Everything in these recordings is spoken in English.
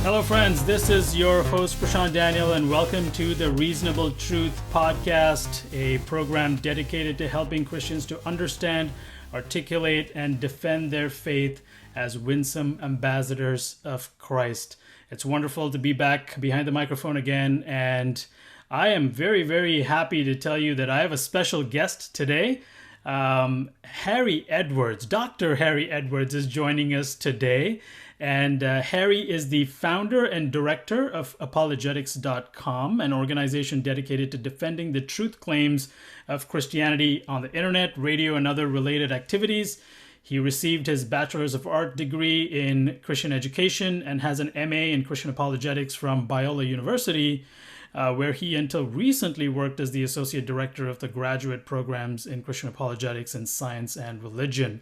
Hello, friends. This is your host, Prashanth Daniel, and welcome to the Reasonable Truth podcast, a program dedicated to helping Christians to understand, articulate, and defend their faith as winsome ambassadors of Christ. It's wonderful to be back behind the microphone again, and I am very, very happy to tell you that I have a special guest today. Harry Edwards, Dr. Harry Edwards is joining us today. And Harry is the founder and director of apologetics.com, an organization dedicated to defending the truth claims of Christianity on the internet, radio, and other related activities. He received his Bachelor's of Art degree in Christian education and has an MA in Christian apologetics from Biola University, where he until recently worked as the associate director of the graduate programs in Christian apologetics in science and religion.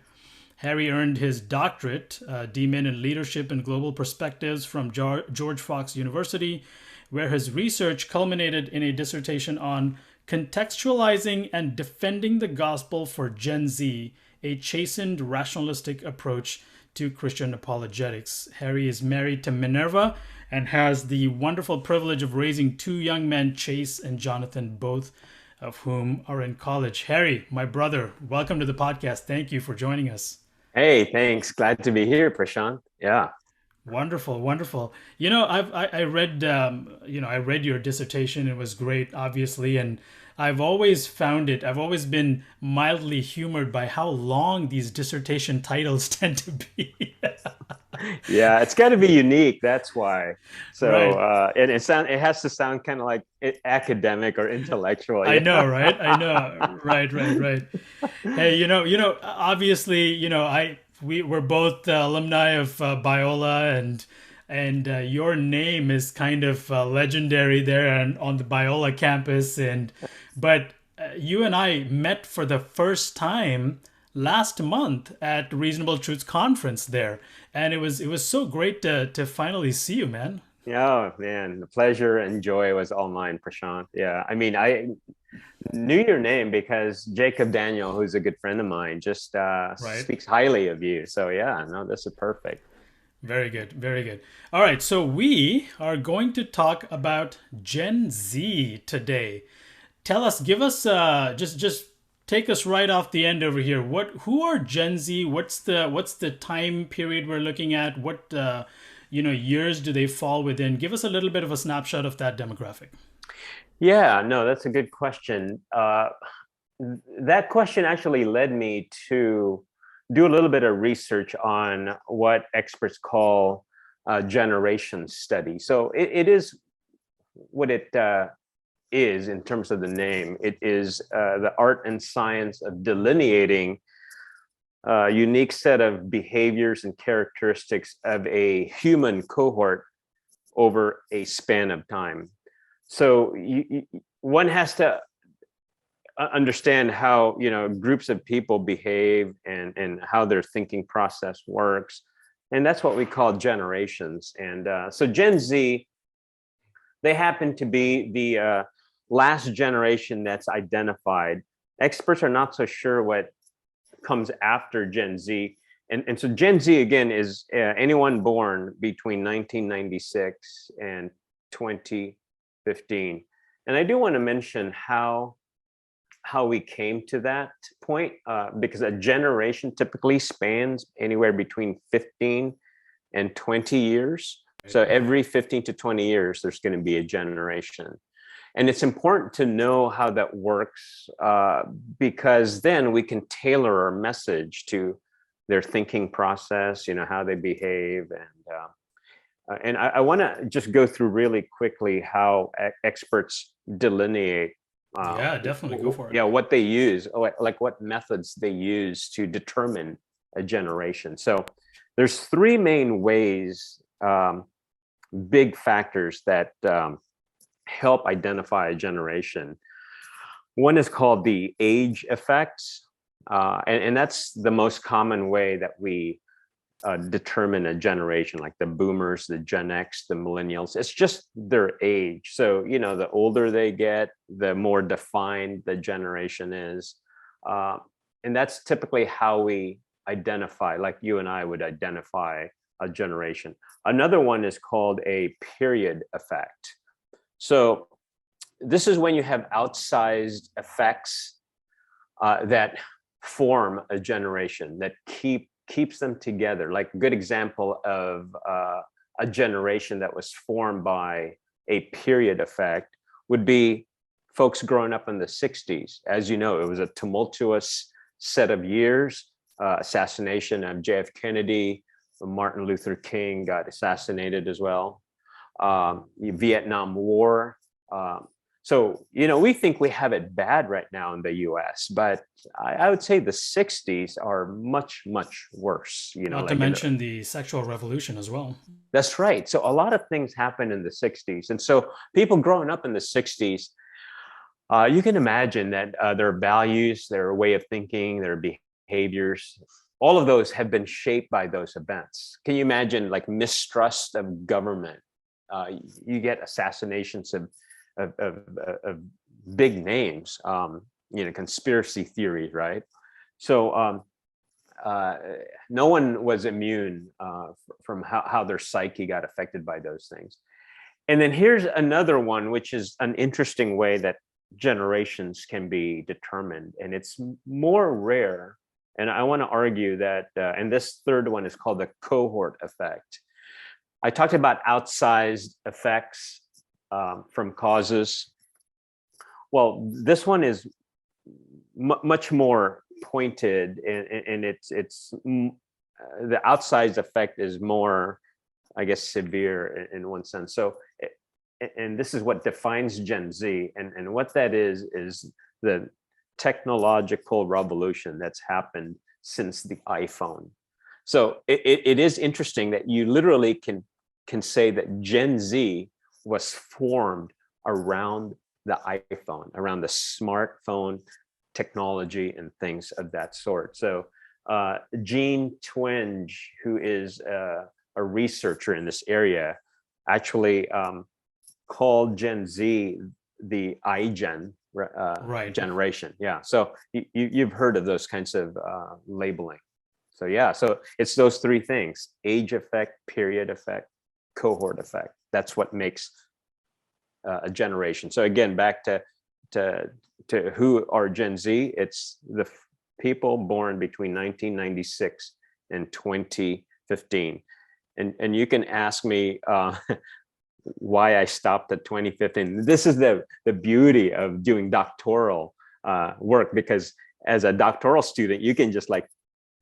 Harry earned his doctorate, D.Min in Leadership and Global Perspectives from George Fox University, where his research culminated in a dissertation on contextualizing and defending the gospel for Gen Z, a chastened rationalistic approach to Christian apologetics. Harry is married to Minerva and has the wonderful privilege of raising two young men, Chase and Jonathan, both of whom are in college. Harry, my brother, welcome to the podcast. Thank you for joining us. Hey, thanks. Glad to be here, Prashanth. Yeah. Wonderful, wonderful. I read I read your dissertation. It was great, obviously, and I've always been mildly humored by how long these dissertation titles tend to be. Yeah, it's got to be unique. That's why. So, Right. and it has to sound kind of like academic or intellectual. I know, Yeah. right? I know. Right, right, right. Hey, obviously, we're both alumni of Biola, and your name is kind of legendary there and on the Biola campus, but you and I met for the first time last month at Reasonable Truths conference there, and it was so great to finally see you, man. Oh, man, the pleasure and joy was all mine, Prashanth. Yeah. I mean, I knew your name because Jacob Daniel, who's a good friend of mine, just Right. speaks highly of you. So, yeah, no, this is perfect. Very good, very good. All right, so we are going to talk about Gen Z today. Give us just take us right off the end over here. Who are Gen Z? What's the time period we're looking at? What years do they fall within? Give us a little bit of a snapshot of that demographic. Yeah, no, that's a good question. That question actually led me to do a little bit of research on what experts call generation study. So it is what it is in terms of the name. It is the art and science of delineating a unique set of behaviors and characteristics of a human cohort over a span of time. So one has to understand how groups of people behave and how their thinking process works, and that's what we call generations. And so Gen Z, they happen to be the last generation that's identified. Experts are not so sure what comes after Gen Z. And so Gen Z, again, is anyone born between 1996 and 2015. And I do want to mention how we came to that point, because a generation typically spans anywhere between 15 and 20 years. Right. So every 15 to 20 years, there's going to be a generation. And it's important to know how that works, because then we can tailor our message to their thinking process, how they behave. And I want to just go through really quickly how experts delineate, Yeah, definitely go for it. what they use, like what methods they use to determine a generation. So there's three main ways, big factors that help identify a generation. One is called the age effect, and that's the most common way that we determine a generation, like the boomers, the Gen X, the millennials. It's just their age. So, the older they get, the more defined the generation is. And that's typically how we identify, like you and I would identify generation. Another one is called a period effect. So this is when you have outsized effects that form a generation, that keeps them together. Like a good example of a generation that was formed by a period effect would be folks growing up in the 60s. As you know, it was a tumultuous set of years. Assassination of JF Kennedy, Martin Luther King got assassinated as well. Vietnam War. So, we think we have it bad right now in the US, but I would say the 60s are much, much worse. Not to mention the sexual revolution as well. That's right. So a lot of things happened in the 60s. And so people growing up in the 60s, you can imagine that their values, their way of thinking, their behaviors, all of those have been shaped by those events. Can you imagine like mistrust of government? You get assassinations of big names, conspiracy theories, right? So no one was immune from how their psyche got affected by those things. And then here's another one, which is an interesting way that generations can be determined, and it's more rare. And I want to argue that, and this third one is called the cohort effect. I talked about outsized effects from causes. Well, this one is much more pointed, and it's the outsized effect is more, I guess, severe in one sense. So, and this is what defines Gen Z, and what that is the technological revolution that's happened since the iPhone. So it is interesting that you literally can say that Gen Z was formed around the iPhone, around the smartphone technology and things of that sort. So Gene Twenge, who is a researcher in this area, actually called Gen Z the iGen right. generation. Yeah. So you've heard of those kinds of labeling. So yeah, so it's those three things: age effect, period effect, cohort effect. That's what makes a generation. So again, back to who are Gen Z? It's the people born between 1996 and 2015. And you can ask me why I stopped at 2015. This is the beauty of doing doctoral work, because as a doctoral student, you can just like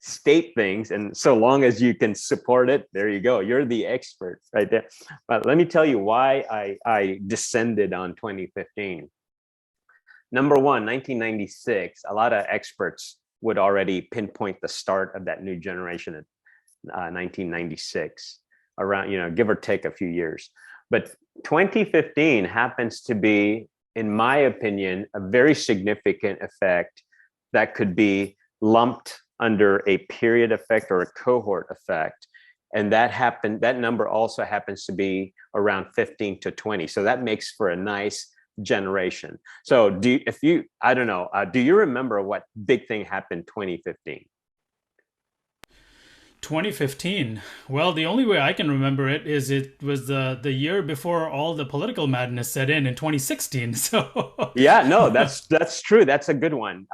state things, and so long as you can support it, there you go, you're the expert right there. But let me tell you why I descended on 2015. Number one, 1996, a lot of experts would already pinpoint the start of that new generation in 1996, around, give or take a few years. But 2015 happens to be, in my opinion, a very significant effect that could be lumped under a period effect or a cohort effect. And that number also happens to be around 15 to 20. So that makes for a nice generation. So do you remember what big thing happened 2015? 2015. Well, the only way I can remember it is it was the year before all the political madness set in 2016. So yeah, no, that's true. That's a good one.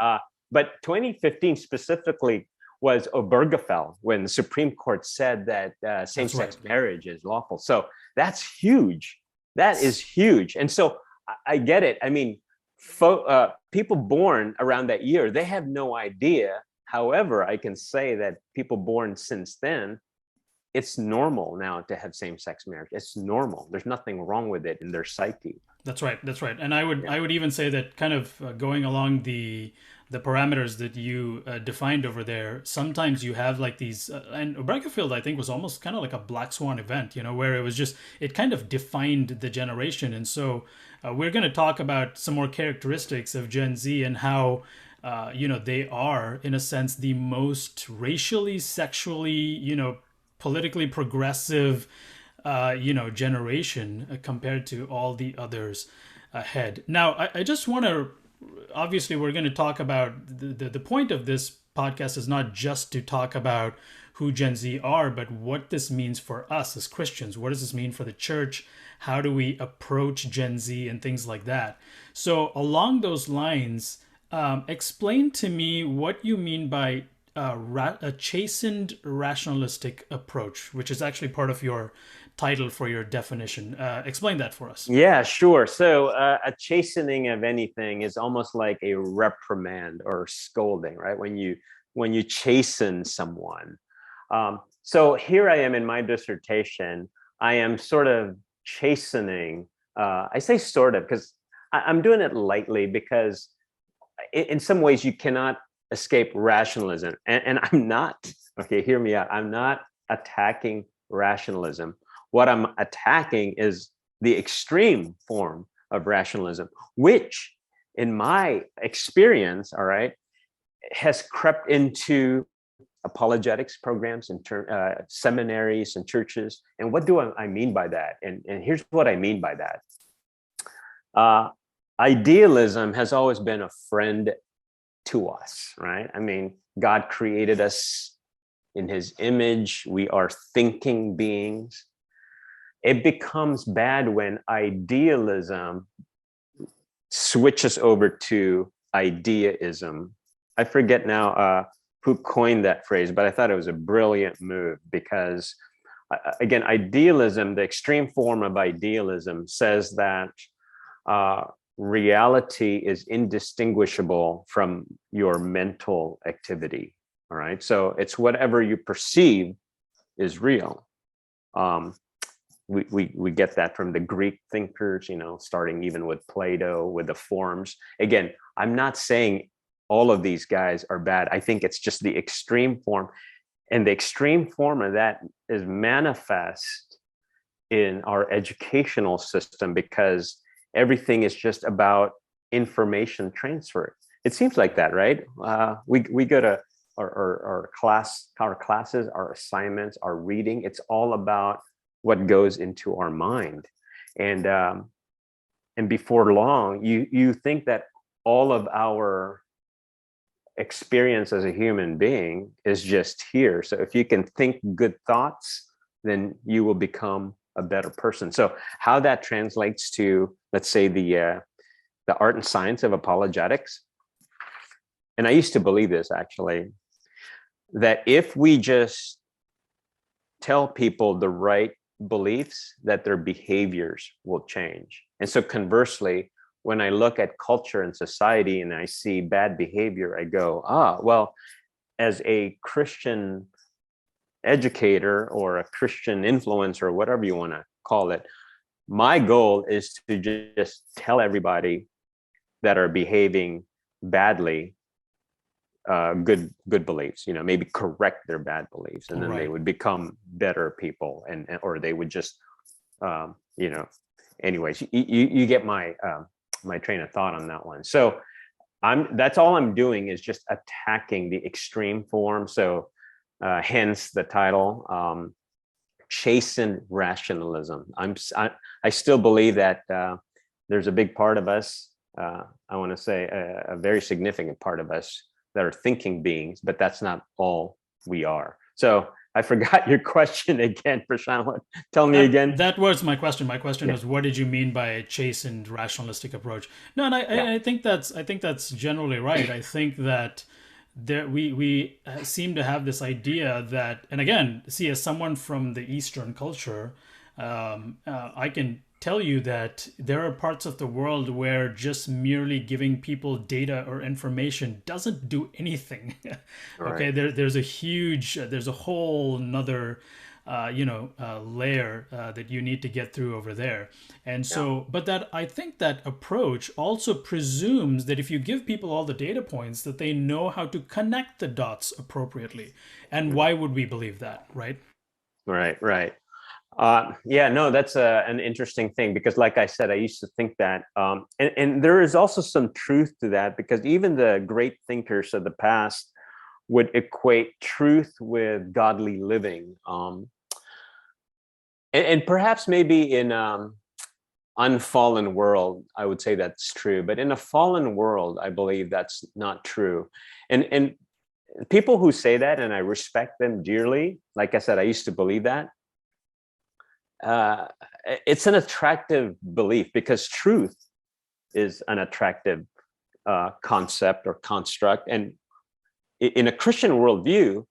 But 2015 specifically was Obergefell, when the Supreme Court said that same-sex marriage is lawful. So that's huge. That is huge. And so I get it. I mean, people born around that year, they have no idea. However, I can say that people born since then, it's normal now to have same-sex marriage. It's normal. There's nothing wrong with it in their psyche. That's right. That's right. And I would even say that, kind of going along the parameters that you defined over there, sometimes you have like these, and Obergefell, I think, was almost kind of like a black swan event, where it was just, it kind of defined the generation. And so we're going to talk about some more characteristics of Gen Z and how, they are, in a sense, the most racially, sexually, politically progressive, generation compared to all the others ahead. Now, I just want to, obviously, we're going to talk about the point of this podcast is not just to talk about who Gen Z are, but what this means for us as Christians. What does this mean for the church? How do we approach Gen Z and things like that? So along those lines, explain to me what you mean by a chastened rationalistic approach, which is actually part of your title for your definition. Explain that for us. Yeah, sure. So a chastening of anything is almost like a reprimand or scolding, right? When you chasten someone. So here I am in my dissertation. I am sort of chastening. I say sort of because I'm doing it lightly because in some ways you cannot escape rationalism. And I'm not, okay, hear me out. I'm not attacking rationalism. What I'm attacking is the extreme form of rationalism, which in my experience, all right, has crept into apologetics programs and seminaries and churches. And what do I mean by that? And here's what I mean by that. Idealism has always been a friend to us, right? I mean, God created us in his image. We are thinking beings. It becomes bad when idealism switches over to ideaism. I forget now who coined that phrase, but I thought it was a brilliant move because, again, idealism, the extreme form of idealism, says that reality is indistinguishable from your mental activity. All right. So it's whatever you perceive is real. We get that from the Greek thinkers, starting even with Plato, with the forms. Again, I'm not saying all of these guys are bad. I think it's just the extreme form. And the extreme form of that is manifest in our educational system because everything is just about information transfer. It seems like that, right? We go to our classes, our assignments, our reading. It's all about what goes into our mind. And before long, you think that all of our experience as a human being is just here. So if you can think good thoughts, then you will become a better person. So how that translates to, let's say, the art and science of apologetics. And I used to believe this actually, that if we just tell people the right beliefs, that their behaviors will change. And so conversely, when I look at culture and society and I see bad behavior, I go, well, as a Christian educator or a Christian influencer, or whatever you want to call it, my goal is to just tell everybody that are behaving badly good beliefs, maybe correct their bad beliefs, and then they would become better people, or they would just anyways, you get my my train of thought on that one. So that's all I'm doing is just attacking the extreme form. So hence the title, chastened rationalism. I still believe that there's a big part of us, I want to say a very significant part of us, that are thinking beings, but that's not all we are. So I forgot your question again, Prashanth. Tell me again. That was my question. My question was, what did you mean by a chastened rationalistic approach? No, and I think that's generally right. I think that we seem to have this idea that, and again, see, as someone from the Eastern culture, I can tell you that there are parts of the world where just merely giving people data or information doesn't do anything. Okay, there's a whole another layer that you need to get through over there. And so, but that, I think that approach also presumes that if you give people all the data points, that they know how to connect the dots appropriately. And why would we believe that, right? Right. No, that's an interesting thing, because like I said, I used to think that, and there is also some truth to that, because even the great thinkers of the past would equate truth with godly living. And perhaps maybe in unfallen world, I would say that's true, but in a fallen world, I believe that's not true. And people who say that, and I respect them dearly. Like I said, I used to believe that. It's an attractive belief because truth is an attractive concept or construct. And in a Christian worldview,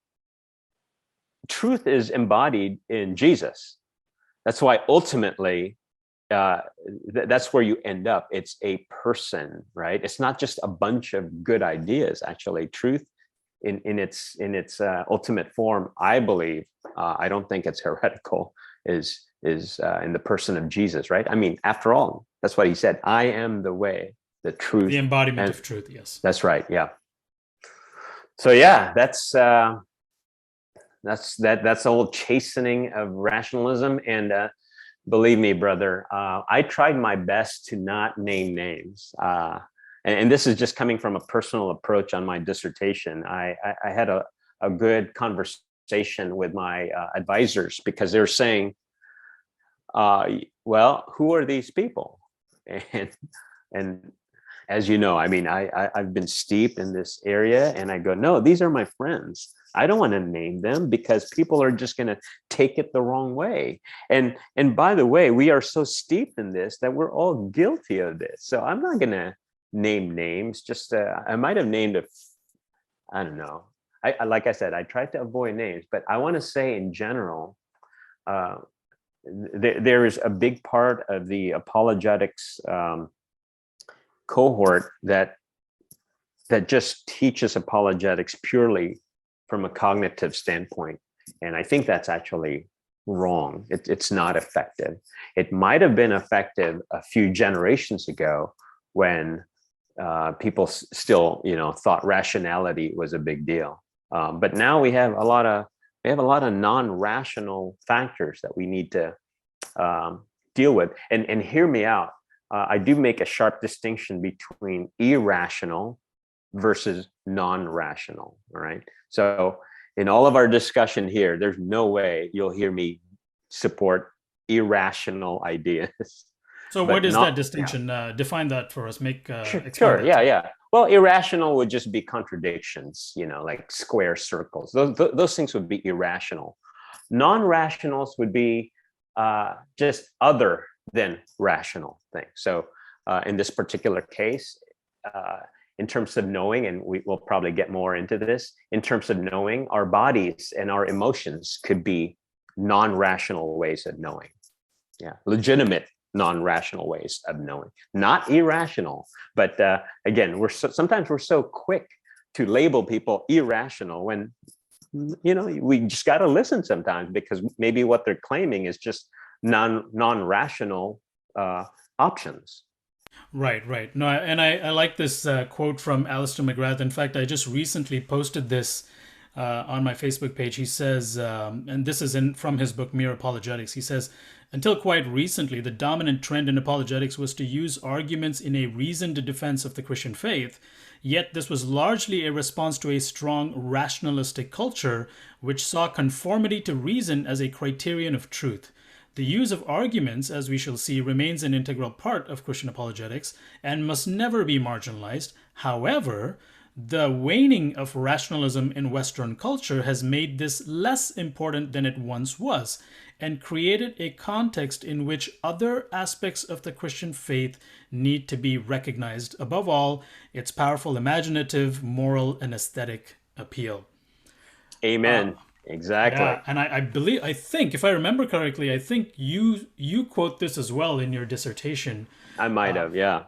truth is embodied in Jesus. That's why ultimately, that's where you end up. It's a person, right? It's not just a bunch of good ideas. Actually, truth in its ultimate form, I believe, I don't think it's heretical, is in the person of Jesus, right? I mean, after all, that's what he said. I am the way, the truth, the embodiment of truth. Yes, that's right. Yeah. So yeah, that's the whole chastening of rationalism. And believe me, brother, I tried my best to not name names. And this is just coming from a personal approach on my dissertation. I had a good conversation with my advisors because they're saying, well, who are these people? And as you know, I mean, I've been steeped in this area, and I go, no, these are my friends. I don't want to name them because people are just going to take it the wrong way. And by the way, we are so steeped in this that we're all guilty of this. So I'm not going to name names. Just I might have named I don't know. I like I said, I tried to avoid names, but I want to say in general, there is a big part of the apologetics cohort that just teaches apologetics purely from a cognitive standpoint. And I think that's actually wrong. It's not effective. It might have been effective a few generations ago when people still, thought rationality was a big deal. But now we have a lot of non-rational factors that we need to deal with. And hear me out. I do make a sharp distinction between irrational versus non-rational. All right. So in all of our discussion here, there's no way you'll hear me support irrational ideas. So what is that distinction? Yeah. Define that for us. Sure. Yeah. Well, irrational would just be contradictions, like square circles. Those things would be irrational. Non-rationals would be just other than rational things. So in this particular case, in terms of knowing, and we will probably get more into this, in terms of knowing, our bodies and our emotions could be non-rational ways of knowing. Yeah, legitimate non-rational ways of knowing, not irrational. But again, sometimes we're so quick to label people irrational when we just got to listen sometimes, because maybe what they're claiming is just non-rational options. Right. No, and I like this quote from Alistair McGrath. In fact, I just recently posted this on my Facebook page. He says, and this is from his book, Mere Apologetics. He says, until quite recently, the dominant trend in apologetics was to use arguments in a reasoned defense of the Christian faith. Yet this was largely a response to a strong rationalistic culture, which saw conformity to reason as a criterion of truth. The use of arguments, as we shall see, remains an integral part of Christian apologetics and must never be marginalized. However, the waning of rationalism in Western culture has made this less important than it once was, and created a context in which other aspects of the Christian faith need to be recognized. Above all, its powerful imaginative, moral, and aesthetic appeal. Amen. Exactly. Yeah, and I think, if I remember correctly, I think you quote this as well in your dissertation. I might have, yeah.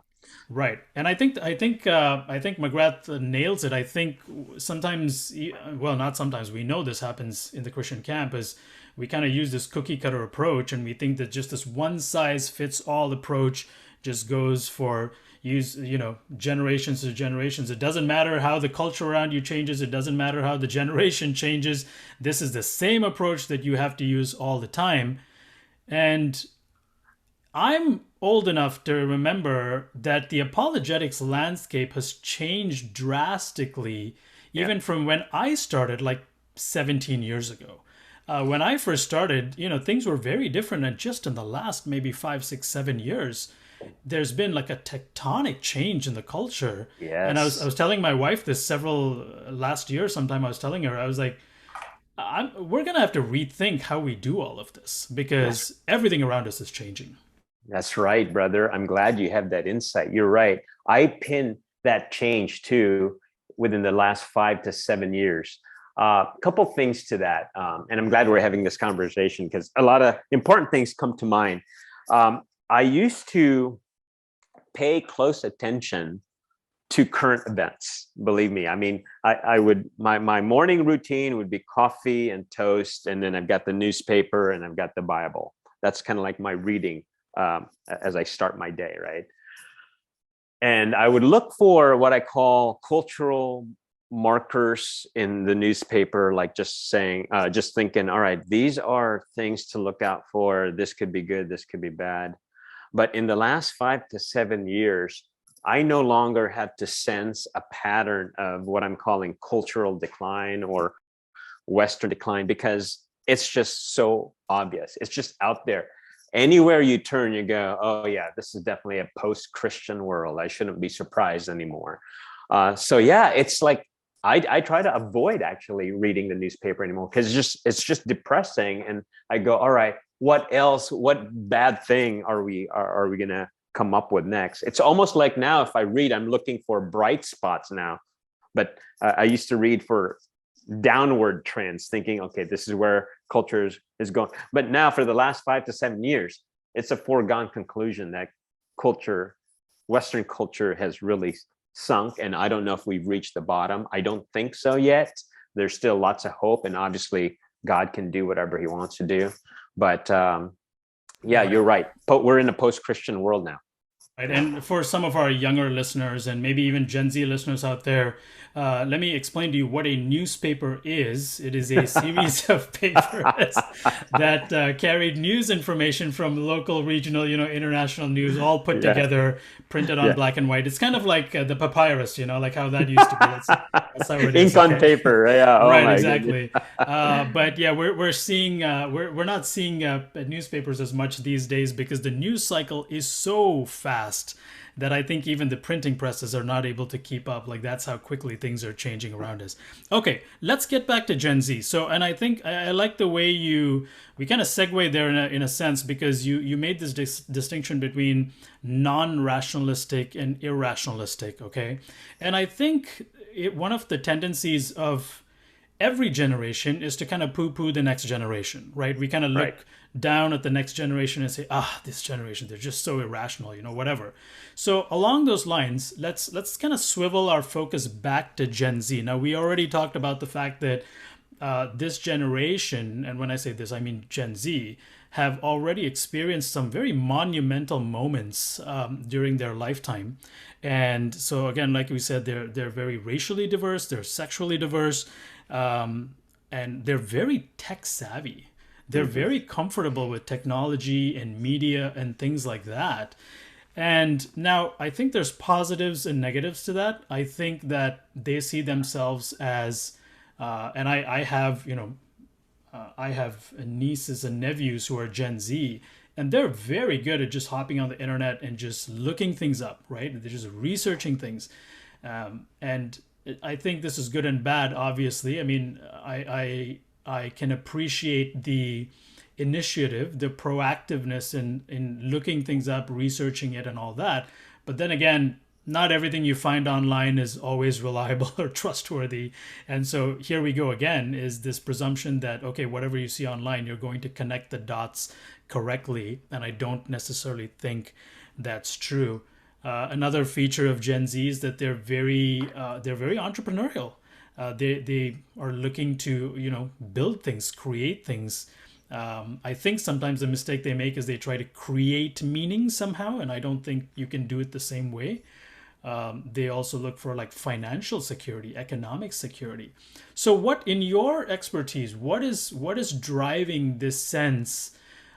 Right, and I think McGrath nails it. I think sometimes, well, not sometimes, we know this happens in the Christian camp, is we kind of use this cookie cutter approach, and we think that just this one size fits all approach just goes for generations to generations. It doesn't matter how the culture around you changes. It doesn't matter how the generation changes. This is the same approach that you have to use all the time. And I'm old enough to remember that the apologetics landscape has changed drastically, even from when I started, like 17 years ago. When I first started, things were very different, and just in the last maybe 5, 6, 7 years, there's been like a tectonic change in the culture. And I Yes. was telling my wife this several last year sometime. I was telling her, I was like, we're gonna have to rethink how we do all of this That's because everything around us is changing. that's right, brother. I'm glad you have that insight. You're right. I pin that change too within the last 5 to 7 years. A couple things to that, and I'm glad we're having this conversation because a lot of important things come to mind. I used to pay close attention to current events. Believe me, I mean, I would my morning routine would be coffee and toast, and then I've got the newspaper and I've got the Bible. That's kind of like my reading as I start my day, right? And I would look for what I call cultural markers in the newspaper, like just saying, just thinking, all right, these are things to look out for. This could be good, this could be bad. But in the last 5 to 7 years, I no longer have to sense a pattern of what I'm calling cultural decline or Western decline because it's just so obvious. It's just out there. Anywhere you turn, you go, oh, yeah, this is definitely a post-Christian world. I shouldn't be surprised anymore. So, yeah, it's like I try to avoid actually reading the newspaper anymore because it's just depressing. And I go, all right, what else? What bad thing are we gonna come up with next? It's almost like now if I read, I'm looking for bright spots now. But I used to read for downward trends, thinking, okay, this is where culture is going. But now for the last 5 to 7 years, it's a foregone conclusion that Western culture has really sunk. And I don't know if we've reached the bottom. I don't think so yet. There's still lots of hope. And obviously, God can do whatever he wants to do. But yeah, Right. you're right. But we're in a post-Christian world now. Right. And for some of our younger listeners and maybe even Gen Z listeners out there, let me explain to you what a newspaper is. It is a series of papers that carried news information from local, regional, international news, all put Yeah, together, printed on yeah. black and white. It's kind of like the papyrus, like how that used to be. That's how it is. Ink on Okay. paper. Yeah. Oh Right, my goodness. exactly. But yeah, we're seeing we're not seeing newspapers as much these days because the news cycle is so fast that I think even the printing presses are not able to keep up. Like that's how quickly things are changing around us. Okay, let's get back to Gen Z. So, and I think I like the way we kind of segue there in a sense because you made this distinction between non-rationalistic and irrationalistic. Okay, and I think one of the tendencies of every generation is to kind of poo-poo the next generation, right? We kind of Right. look down at the next generation and say, this generation, they're just so irrational, whatever. So along those lines, let's kind of swivel our focus back to Gen Z. Now we already talked about the fact that this generation, and when I say this, I mean Gen Z, have already experienced some very monumental moments during their lifetime. And so again, like we said, they're very racially diverse, they're sexually diverse, and they're very tech savvy. They're Hmm. very comfortable with technology and media and things like that. And now I think there's positives and negatives to that. I think that they see themselves as, and I have, I have nieces and nephews who are Gen Z, and they're very good at just hopping on the internet and just looking things up, right? They're just researching things. And I think this is good and bad, obviously. I mean, I can appreciate the initiative, the proactiveness in looking things up, researching it, and all that. But then again, not everything you find online is always reliable or trustworthy. And so here we go again, is this presumption that, okay, whatever you see online, you're going to connect the dots correctly. And I don't necessarily think that's true. Another feature of Gen Z is that they're very entrepreneurial. They are looking to build things, create things. I think sometimes the mistake they make is they try to create meaning somehow, and I don't think you can do it the same way. They also look for like financial security, economic security. So, what in your expertise, what is driving this sense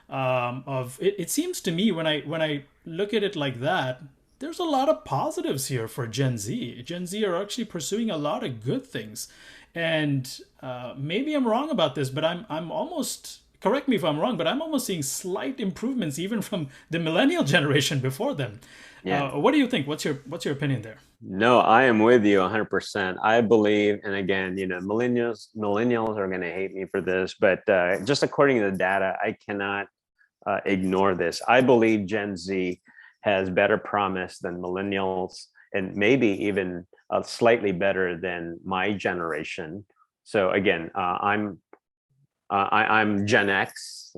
of it? It seems to me when I look at it like that, there's a lot of positives here for Gen Z. Gen Z are actually pursuing a lot of good things, and maybe I'm wrong about this, but I'm almost correct me if I'm wrong, but I'm almost seeing slight improvements even from the millennial generation before them. Yeah. What do you think? What's your opinion there? No, I am with you 100%. I believe, and again, millennials are going to hate me for this, but just according to the data, I cannot ignore this. I believe Gen Z has better promise than millennials, and maybe even slightly better than my generation. So again, I'm Gen X.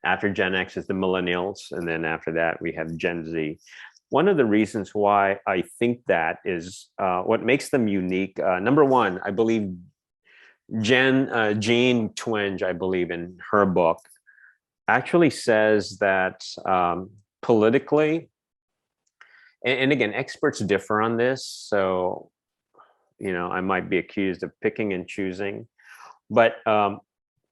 After Gen X is the millennials, and then after that we have Gen Z. One of the reasons why I think that is what makes them unique. Number one, I believe Jean Twenge, I believe in her book, actually says that politically, and again, experts differ on this, so I might be accused of picking and choosing, but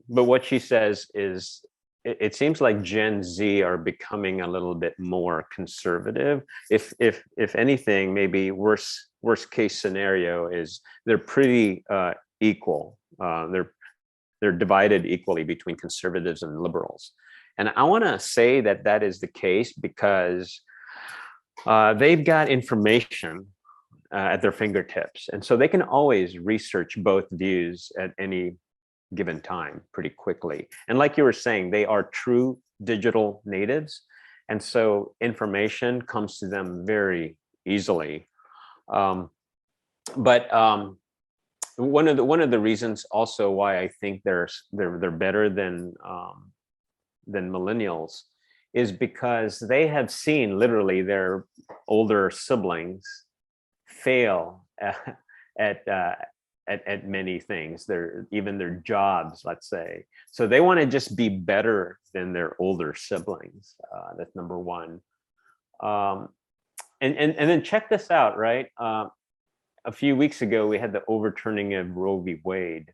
what she says is it seems like Gen Z are becoming a little bit more conservative. If anything, maybe worst case scenario is they're pretty equal. They're divided equally between conservatives and liberals. And I want to say that that is the case because they've got information at their fingertips. And so they can always research both views at any given time pretty quickly. And like you were saying, they are true digital natives. And so information comes to them very easily. But one of the reasons also why I think they're better than millennials is because they have seen literally their older siblings fail at many things, even their jobs, let's say. So they want to just be better than their older siblings. That's number one. And then check this out, right? A few weeks ago, we had the overturning of Roe v. Wade.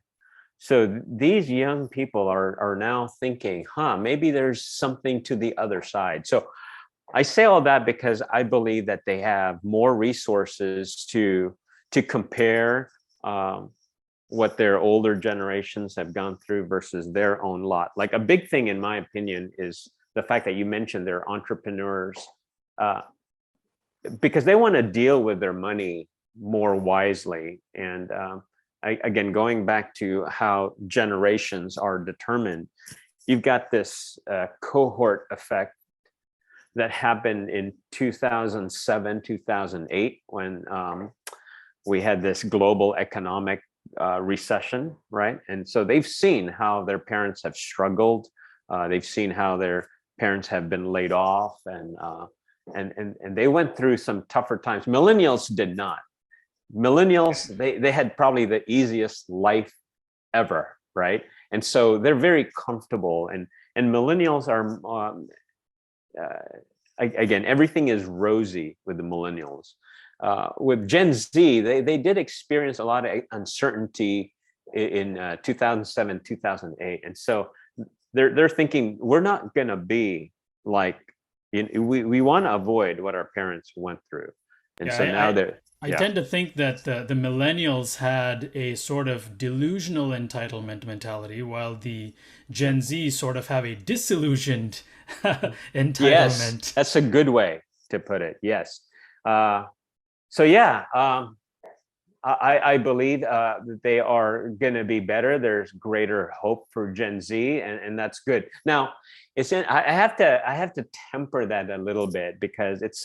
So these young people are now thinking, maybe there's something to the other side. So I say all that because I believe that they have more resources to compare what their older generations have gone through versus their own lot. Like a big thing, in my opinion, is the fact that you mentioned they're entrepreneurs, because they want to deal with their money more wisely. And again, going back to how generations are determined, you've got this cohort effect that happened in 2007, 2008, when we had this global economic recession, right? And so they've seen how their parents have struggled. They've seen how their parents have been laid off, and they went through some tougher times. Millennials did not. Millennials, they had probably the easiest life ever, right? And so they're very comfortable. And millennials are again, everything is rosy with the millennials. With Gen Z, they did experience a lot of uncertainty in 2007, 2008. And so they're thinking, we're not going to be like, we want to avoid what our parents went through. And Yeah, so now they're, I tend to think that the millennials had a sort of delusional entitlement mentality, while the Gen Z sort of have a disillusioned entitlement. Yes, that's a good way to put it. Yes. So yeah, I believe that they are going to be better. There's greater hope for Gen Z, and that's good. Now, I have to temper that a little bit because it's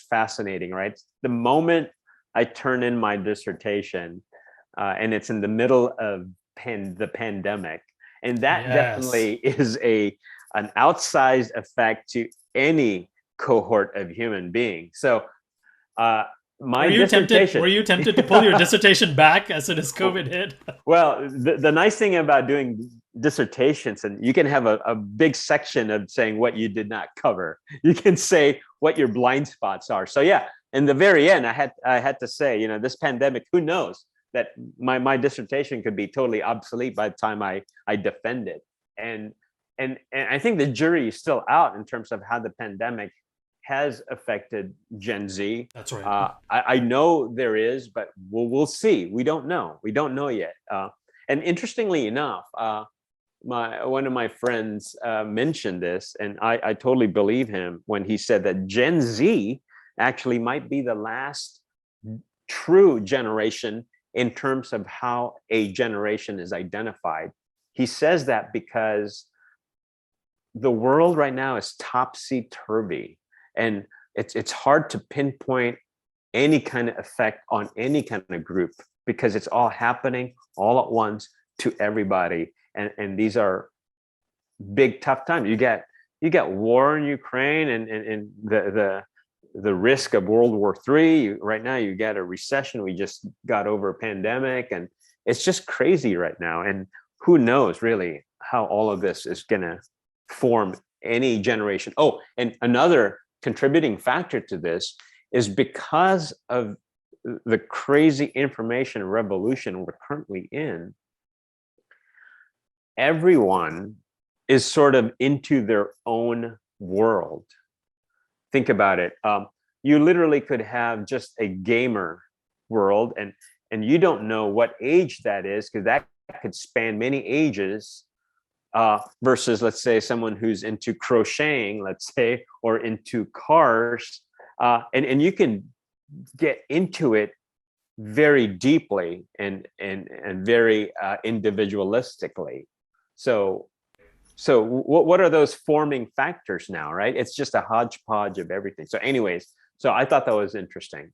fascinating, right? The moment I turn in my dissertation, and it's in the middle of the pandemic, and that definitely is an outsized effect to any cohort of human beings. So. Were you tempted to pull your dissertation back as soon as COVID hit? Well, the nice thing about doing dissertations, and you can have a big section of saying what you did not cover. You can say what your blind spots are. So yeah, in the very end, I had to say, this pandemic, who knows that my dissertation could be totally obsolete by the time I defend it. And I think the jury is still out in terms of how the pandemic has affected Gen Z. That's right. I know there is, but we'll see. We don't know. We don't know yet. And interestingly enough, one of my friends mentioned this, and I totally believe him when he said that Gen Z actually might be the last true generation in terms of how a generation is identified. He says that because the world right now is topsy-turvy, and it's hard to pinpoint any kind of effect on any kind of group because it's all happening all at once to everybody. And these are big tough times. You got war in Ukraine, and the risk of World War III. Right now, you got a recession. We just got over a pandemic, and it's just crazy right now. And who knows really how all of this is going to form any generation. Oh, and another contributing factor to this is because of the crazy information revolution we're currently in. Everyone is sort of into their own world. Think about it. You literally could have just a gamer world, and you don't know what age that is, because that could span many ages, versus, let's say, someone who's into crocheting, let's say, or into cars, and you can get into it very deeply and very individualistically. So what are those forming factors now, right? It's just a hodgepodge of everything. So anyways, so I thought that was interesting.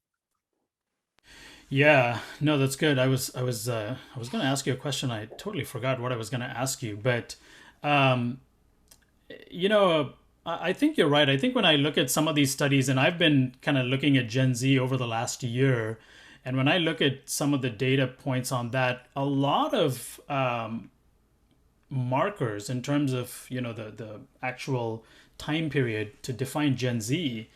Yeah, no, that's good. I was going to ask you a question. I totally forgot what I was going to ask you, but um, you know, I think you're right. I think when I look at some of these studies, and I've been kind of looking at Gen Z over the last year, and when I look at some of the data points on that, a lot of markers in terms of the actual time period to define Gen Z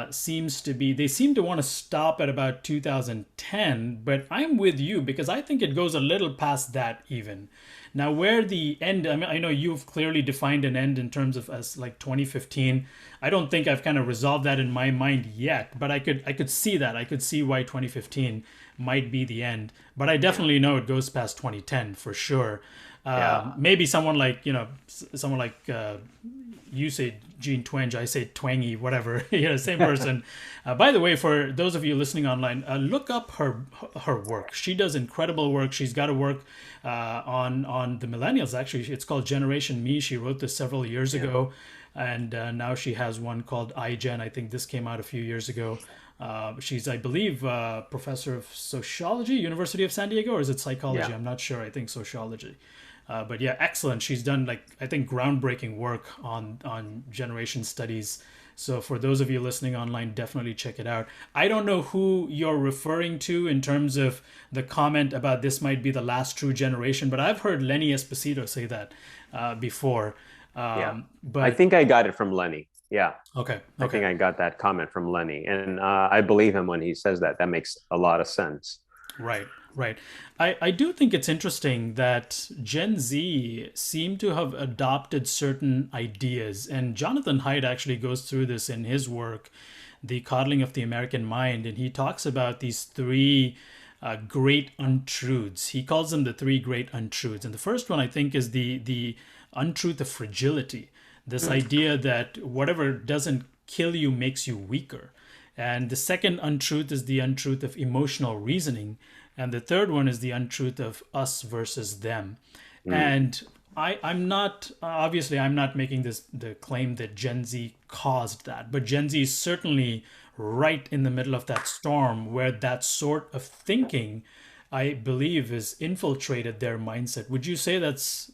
seems to be, they seem to want to stop at about 2010, but I'm with you because I think it goes a little past that even. Now, where the end, I mean, I know you've clearly defined an end in terms of as like 2015. I don't think I've kind of resolved that in my mind yet, but I could see that. I could see why 2015 might be the end, but I Yeah. definitely know it goes past 2010 for sure. Yeah. Maybe someone like someone like you say Gene Twenge, I say Twangy, whatever. Same person. By the way, for those of you listening online, look up her work. She does incredible work. She's got a work on the millennials. Actually, it's called Generation Me. She wrote this several years Yeah. ago, and now she has one called iGen. I think this came out a few years ago. She's, I believe, professor of sociology, University of San Diego, or is it psychology? Yeah. I'm not sure. I think sociology. But yeah, excellent. She's done, like, I think, groundbreaking work on generation studies. So for those of you listening online, definitely check it out. I don't know who you're referring to in terms of the comment about this might be the last true generation, but I've heard Lenny Esposito say that before. Yeah. I But think I got it from Lenny. Yeah. okay, I okay. think I got that comment from Lenny, and I believe him when he says that. That makes a lot of sense. Right, right. I do think it's interesting that Gen Z seem to have adopted certain ideas, and Jonathan Haidt actually goes through this in his work, The Coddling of the American Mind, and he talks about these three great untruths. He calls them the three great untruths, and the first one I think is the untruth of fragility. This Mm. idea that whatever doesn't kill you makes you weaker. And the second untruth is the untruth of emotional reasoning. And the third one is the untruth of us versus them. Mm. And I'm not, obviously, I'm not making this the claim that Gen Z caused that, but Gen Z is certainly right in the middle of that storm where that sort of thinking, I believe, has infiltrated their mindset. Would you say that's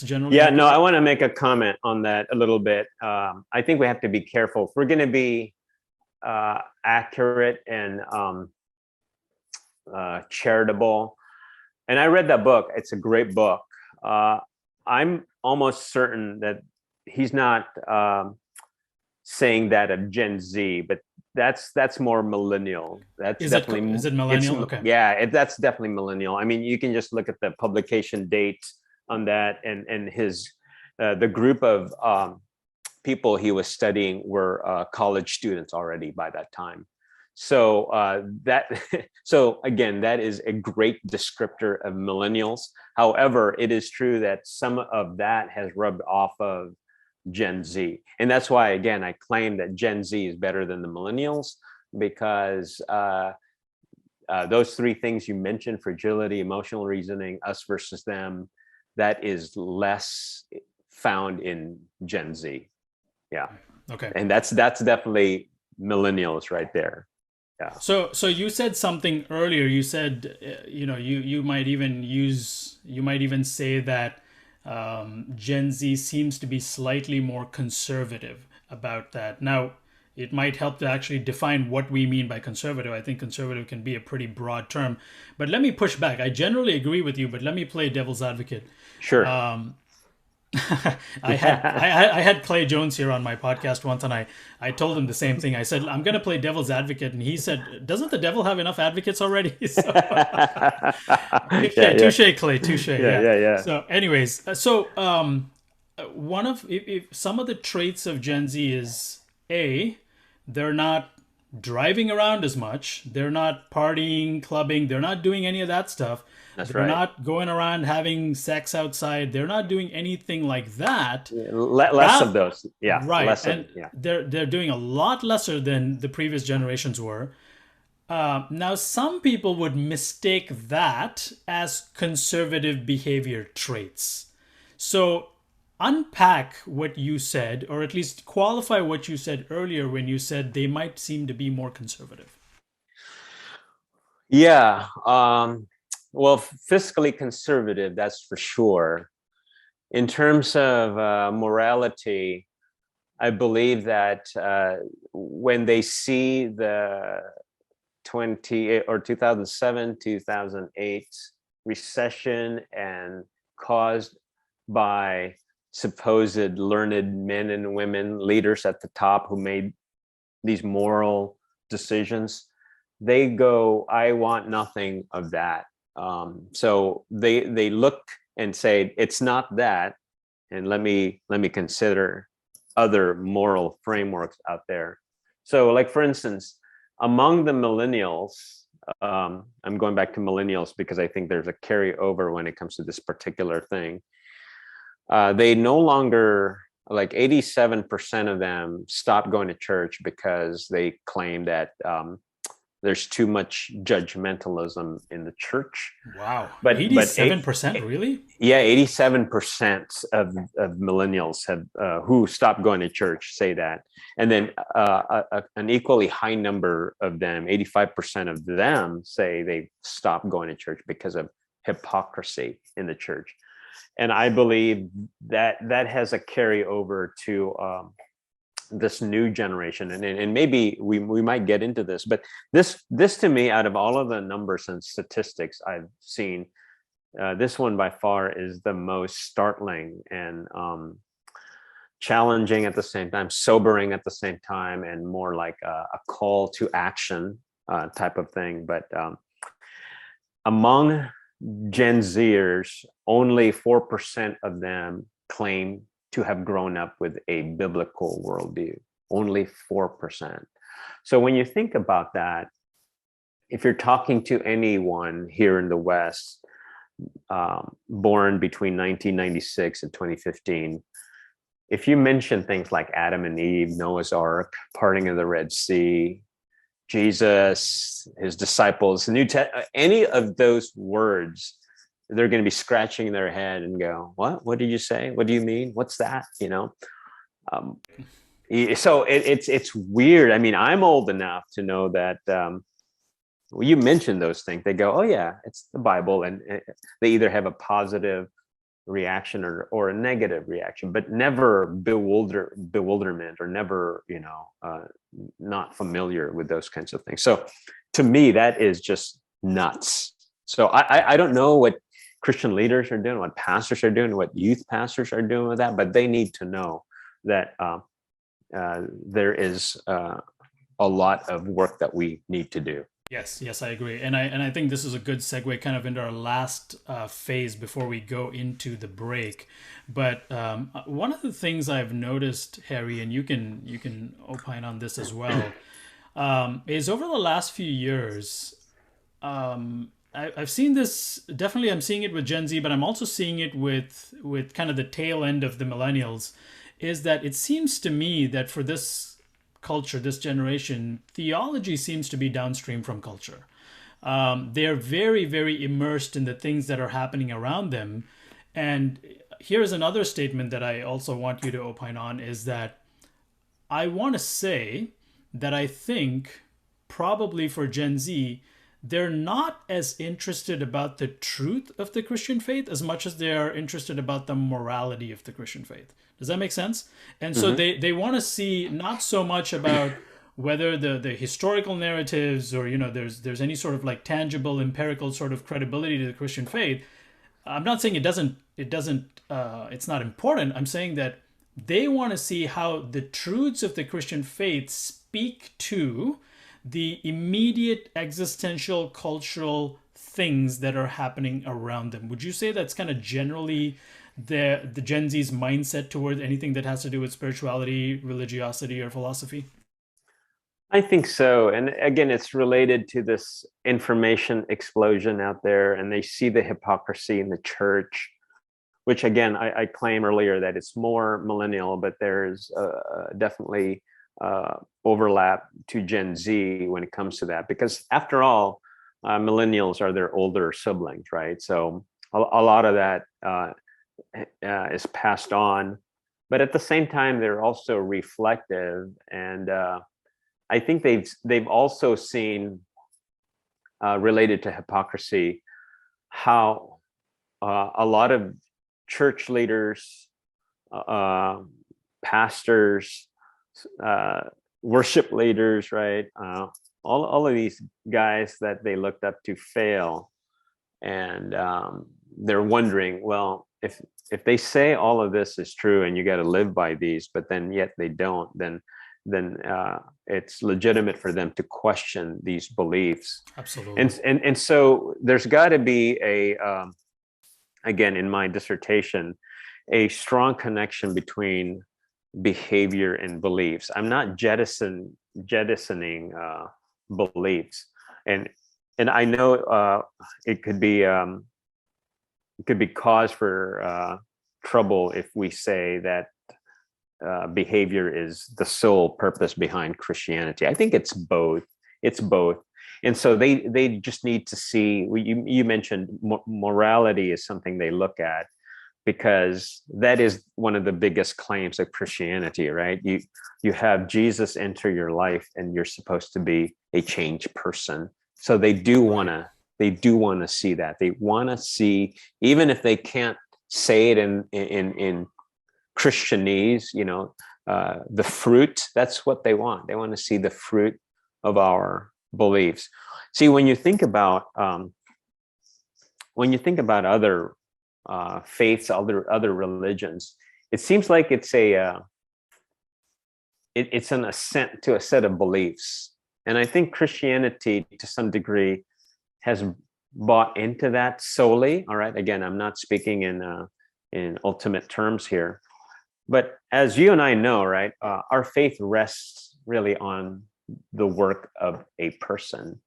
generally Yeah, no, I accurate? want to make a comment on that a little bit. I think we have to be careful. If we're going to be accurate and charitable. And I read that book. It's a great book. Uh, I'm almost certain that he's not saying that of Gen Z, but that's more millennial. That's definitely Is it it's millennial? Okay. yeah, that's definitely millennial. I mean, you can just look at the publication date on that, and his the group of people he was studying were college students already by that time. So that so again, that is a great descriptor of millennials. However, it is true that some of that has rubbed off of Gen Z, and that's why again I claim that Gen Z is better than the millennials, because those three things you mentioned: fragility, emotional reasoning, us versus them, that is less found in Gen Z. Yeah. Okay. And that's definitely millennials right there. Yeah. So you said something earlier. You said, you might even say that Gen Z seems to be slightly more conservative about that. Now, it might help to actually define what we mean by conservative. I think conservative can be a pretty broad term, but let me push back. I generally agree with you, but let me play devil's advocate. Sure. I had Clay Jones here on my podcast once, and I told him the same thing. I said, I'm going to play devil's advocate, and he said, doesn't the devil have enough advocates already? So, touche, Clay, touche. Yeah. So anyways, one of if some of the traits of Gen Z is they're not driving around as much, they're not partying, clubbing, they're not doing any of that stuff. They're not going around having sex outside. They're not doing anything like that. Less of those. Yeah. Right. Less and they're doing a lot lesser than the previous generations were. Now, some people would mistake that as conservative behavior traits. So unpack what you said, or at least qualify what you said earlier when you said they might seem to be more conservative. Yeah. Well, fiscally conservative, that's for sure. In terms of morality, I believe that when they see the 2007, 2008 recession and caused by supposed learned men and women, leaders at the top who made these moral decisions, they go, I want nothing of that. So they look and say, it's not that, and let me consider other moral frameworks out there. So, like for instance, among the millennials, I'm going back to millennials because I think there's a carryover when it comes to this particular thing. They no longer, like 87% of them stopped going to church because they claim that there's too much judgmentalism in the church. Wow. But 87%, really? Yeah, 87% of millennials have who stopped going to church say that. And then an equally high number of them, 85% of them, say they stopped going to church because of hypocrisy in the church. And I believe that has a carryover to this new generation, and maybe we might get into this, but this to me, out of all of the numbers and statistics I've seen, this one by far is the most startling and challenging at the same time, sobering at the same time, and more like a call to action type of thing. But among Gen Zers, only 4% of them claim to have grown up with a biblical worldview. Only 4%. So when you think about that, if you're talking to anyone here in the West, born between 1996 and 2015, if you mention things like Adam and Eve, Noah's Ark, parting of the Red Sea, Jesus, his disciples, any of those words, they're going to be scratching their head and go, what did you say? What do you mean? What's that? So it's weird. I mean, I'm old enough to know that when you mention those things, they go, oh yeah, it's the Bible. And they either have a positive reaction or a negative reaction, but never bewilderment, or never, not familiar with those kinds of things. So to me, that is just nuts. So I don't know what Christian leaders are doing, what pastors are doing, what youth pastors are doing with that, but they need to know that there is a lot of work that we need to do. Yes, I agree, and I think this is a good segue kind of into our last phase before we go into the break. But one of the things I've noticed, Harry, and you can opine on this as well. is over the last few years, I've seen this definitely. I'm seeing it with Gen Z, but I'm also seeing it with kind of the tail end of the millennials. Is that it seems to me that for this culture, this generation, theology seems to be downstream from culture. They're very, very immersed in the things that are happening around them. And here's another statement that I also want you to opine on is that I want to say that I think probably for Gen Z, they're not as interested about the truth of the Christian faith as much as they are interested about the morality of the Christian faith. Does that make sense? And so they want to see not so much about whether the historical narratives or there's any sort of like tangible empirical sort of credibility to the Christian faith. I'm not saying it's not important. I'm saying that they want to see how the truths of the Christian faith speak to the immediate existential cultural things that are happening around them. Would you say that's kind of generally the Gen Z's mindset toward anything that has to do with spirituality, religiosity, or philosophy? I think so. And again, it's related to this information explosion out there, and they see the hypocrisy in the church, which again, I claim earlier that it's more millennial, but there's definitely overlap to Gen Z when it comes to that, because after all, millennials are their older siblings, right? So a lot of that is passed on, but at the same time, they're also reflective, and I think they've also seen related to hypocrisy how a lot of church leaders, pastors, worship leaders, right? All of these guys that they looked up to fail, and they're wondering, well, if they say all of this is true and you got to live by these, but then yet they don't, then it's legitimate for them to question these beliefs. Absolutely. And so there's got to be again, in my dissertation, a strong connection between behavior and beliefs. I'm not jettisoning beliefs, and I know it could be cause for trouble if we say that behavior is the sole purpose behind Christianity. I think it's both. It's both. And so they just need to see, you mentioned morality is something they look at, because that is one of the biggest claims of Christianity, right? You have Jesus enter your life and you're supposed to be a changed person. So they do want to see that. They want to see, even if they can't say it in Christianese, the fruit, that's what they want. They want to see the fruit of our beliefs. See, when you think about other faiths, other religions, it seems like it's an assent to a set of beliefs, and I think Christianity, to some degree, has bought into that solely. All right, again, I'm not speaking in ultimate terms here, but as you and I know, right, our faith rests really on the work of a person.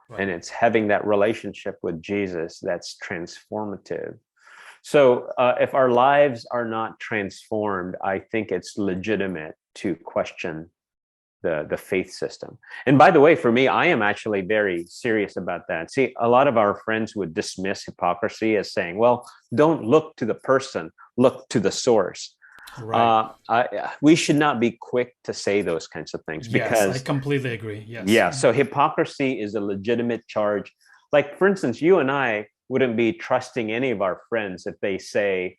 Right. And it's having that relationship with Jesus that's transformative. So if our lives are not transformed, I think it's legitimate to question the faith system. And by the way, for me, I am actually very serious about that. See, a lot of our friends would dismiss hypocrisy as saying, well, don't look to the person, look to the source. Right. We should not be quick to say those kinds of things, because yes, I completely agree. Yes. Yeah. So hypocrisy is a legitimate charge. Like, for instance, you and I wouldn't be trusting any of our friends if they say,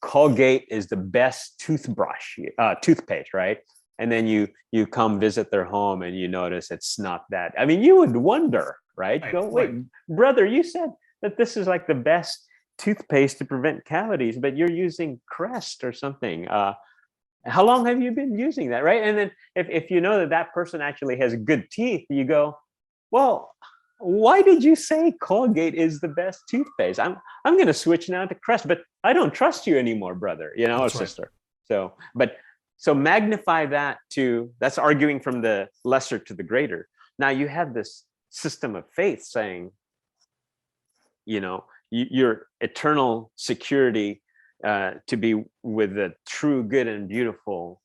Colgate is the best toothpaste, right? And then you come visit their home and you notice it's not that. I mean, you would wonder, right? Go, wait, brother, you said that this is like the best toothpaste to prevent cavities, but you're using Crest or something. How long have you been using that, right? And then if you know that person actually has good teeth, you go, well, why did you say Colgate is the best toothpaste? I'm going to switch now to Crest, but I don't trust you anymore, brother, or sister. So, but So magnify that to, that's arguing from the lesser to the greater. Now you have this system of faith saying, your eternal security to be with the true, good, and beautiful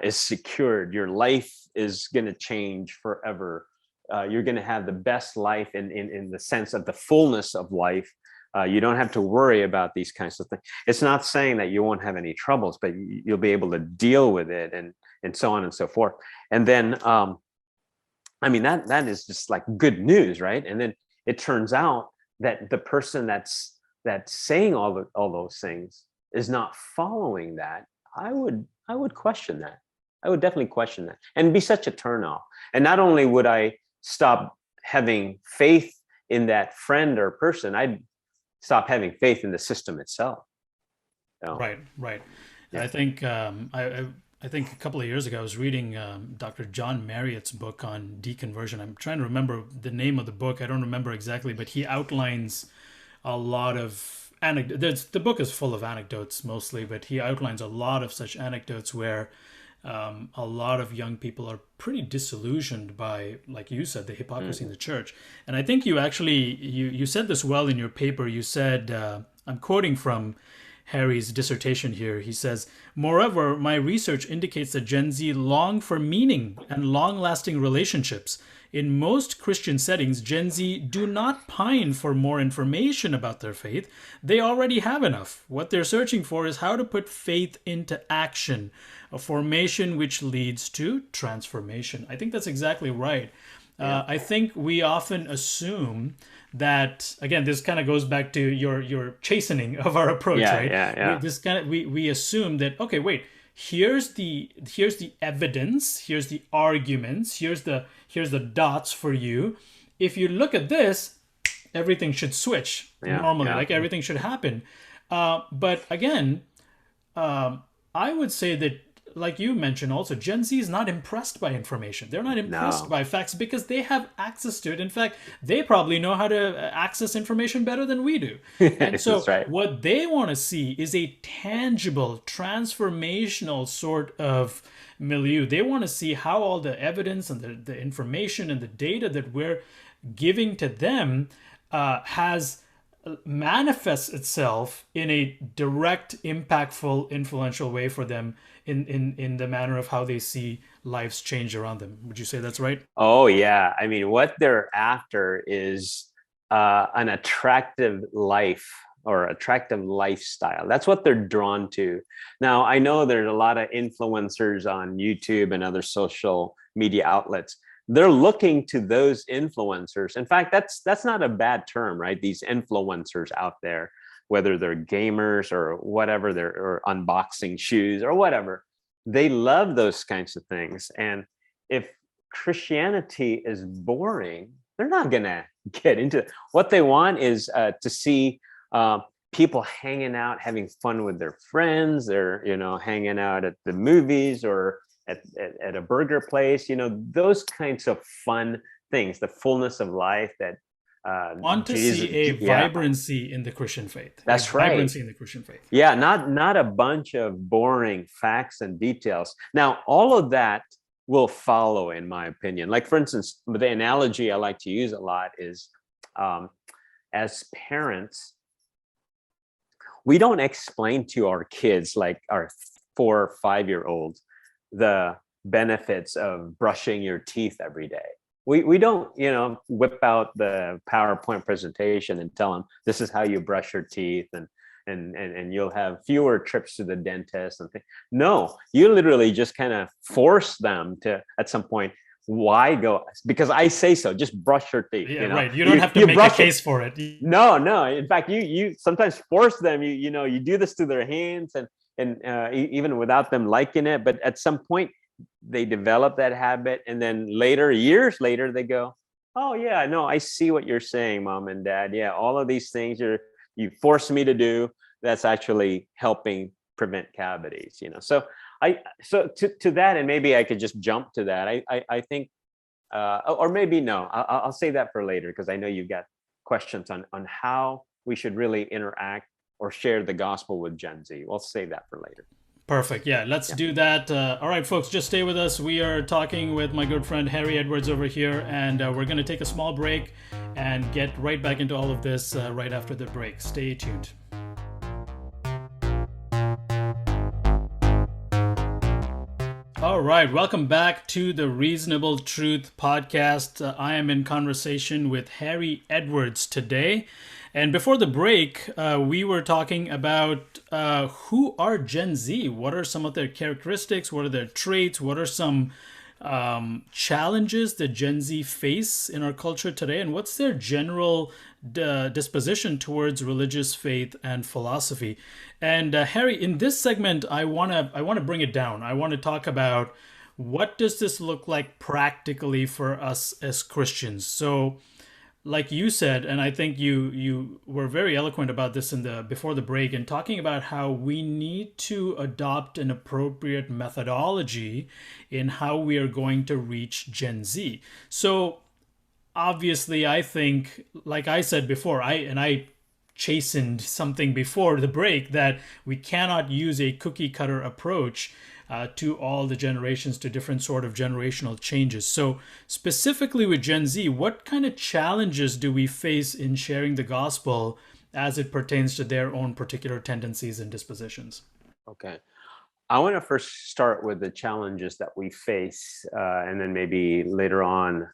is secured. Your life is going to change forever. You're going to have the best life in the sense of the fullness of life. You don't have to worry about these kinds of things. It's not saying that you won't have any troubles, but you'll be able to deal with it, and so on and so forth. And then, that is just like good news, right? And then it turns out that the person that's saying all those things is not following that. I would question that. I would definitely question that, and be such a turnoff. And not only would I stop having faith in that friend or person, I'd stop having faith in the system itself. So, Right. Yeah. I think I think a couple of years ago I was reading Dr. John Marriott's book on deconversion. I'm trying to remember the name of the book. I don't remember exactly, but he outlines a lot of anecdotes. The book is full of anecdotes mostly, but he outlines a lot of such anecdotes where a lot of young people are pretty disillusioned by, like you said, the hypocrisy in the church. And I think you actually you said this well in your paper. You said, I'm quoting from Harry's dissertation here. He says, "Moreover, my research indicates that Gen Z long for meaning and long-lasting relationships. In most Christian settings, Gen Z do not pine for more information about their faith. They already have enough. What they're searching for is how to put faith into action, a formation which leads to transformation." I think that's exactly right. I think we often assume that, again, this kind of goes back to your chastening of our approach, right? We assume that, okay, wait, here's the evidence, here's the arguments, here's the dots for you. If you look at this, everything should switch normally, like everything should happen. But again, I would say that, like you mentioned also, Gen Z is not impressed by information. They're not impressed by facts because they have access to it. In fact, they probably know how to access information better than we do. And so what they want to see is a tangible, transformational sort of milieu. They want to see how all the evidence and the information and the data that we're giving to them manifests itself in a direct, impactful, influential way for them in the manner of how they see lives change around them. Would you say that's right? Oh yeah. I mean, what they're after is an attractive life or attractive lifestyle. That's what they're drawn to. Now, I know there's a lot of influencers on YouTube and other social media outlets. They're looking to those influencers. In fact, that's not a bad term, right? These influencers out there, whether they're gamers or whatever, or unboxing shoes or whatever, they love those kinds of things. And if Christianity is boring, they're not gonna get into it. What they want is to see people hanging out, having fun with their friends. They're hanging out at the movies or at a burger place, those kinds of fun things, the fullness of life that want to see a vibrancy in the Christian faith. That's right. Vibrancy in the Christian faith. Yeah, not a bunch of boring facts and details. Now, all of that will follow, in my opinion. Like, for instance, the analogy I like to use a lot is as parents, we don't explain to our kids, like our 4 or 5-year-olds, the benefits of brushing your teeth every day. We don't, whip out the PowerPoint presentation and tell them this is how you brush your teeth and you'll have fewer trips to the dentist and things. No, you literally just kind of force them to, at some point, why go? Because I say so. Just brush your teeth. Yeah, right. You don't have to make a case for it. No. In fact, you sometimes force them. You do this to their hands and even without them liking it, but at some point they develop that habit, and then years later they go, oh yeah, no, I see what you're saying, Mom and Dad. Yeah, all of these things you force me to do, that's actually helping prevent cavities. So to that, and maybe I could just jump to that. I think or maybe no, I'll say that for later, because I know you've got questions on how we should really interact or share the gospel with Gen Z. We'll save that for later. Perfect. Yeah, let's do that. All right, folks, just stay with us. We are talking with my good friend Harry Edwards over here, and we're going to take a small break and get right back into all of this right after the break. Stay tuned. All right, welcome back to the Reasonable Truth podcast. I am in conversation with Harry Edwards today. And before the break, we were talking about who are Gen Z? What are some of their characteristics? What are their traits? What are some challenges that Gen Z face in our culture today? And what's their general disposition towards religious faith and philosophy? And Harry, in this segment, I wanna bring it down. I want to talk about what does this look like practically for us as Christians. So, like you said, and I think you were very eloquent about this in the before the break, and talking about how we need to adopt an appropriate methodology in how we are going to reach Gen Z. So obviously, I think, like I said before, I chastened something before the break, that we cannot use a cookie cutter approach to all the generations, to different sort of generational changes. So specifically with Gen Z, what kind of challenges do we face in sharing the gospel as it pertains to their own particular tendencies and dispositions? Okay. I want to first start with the challenges that we face, and then maybe later on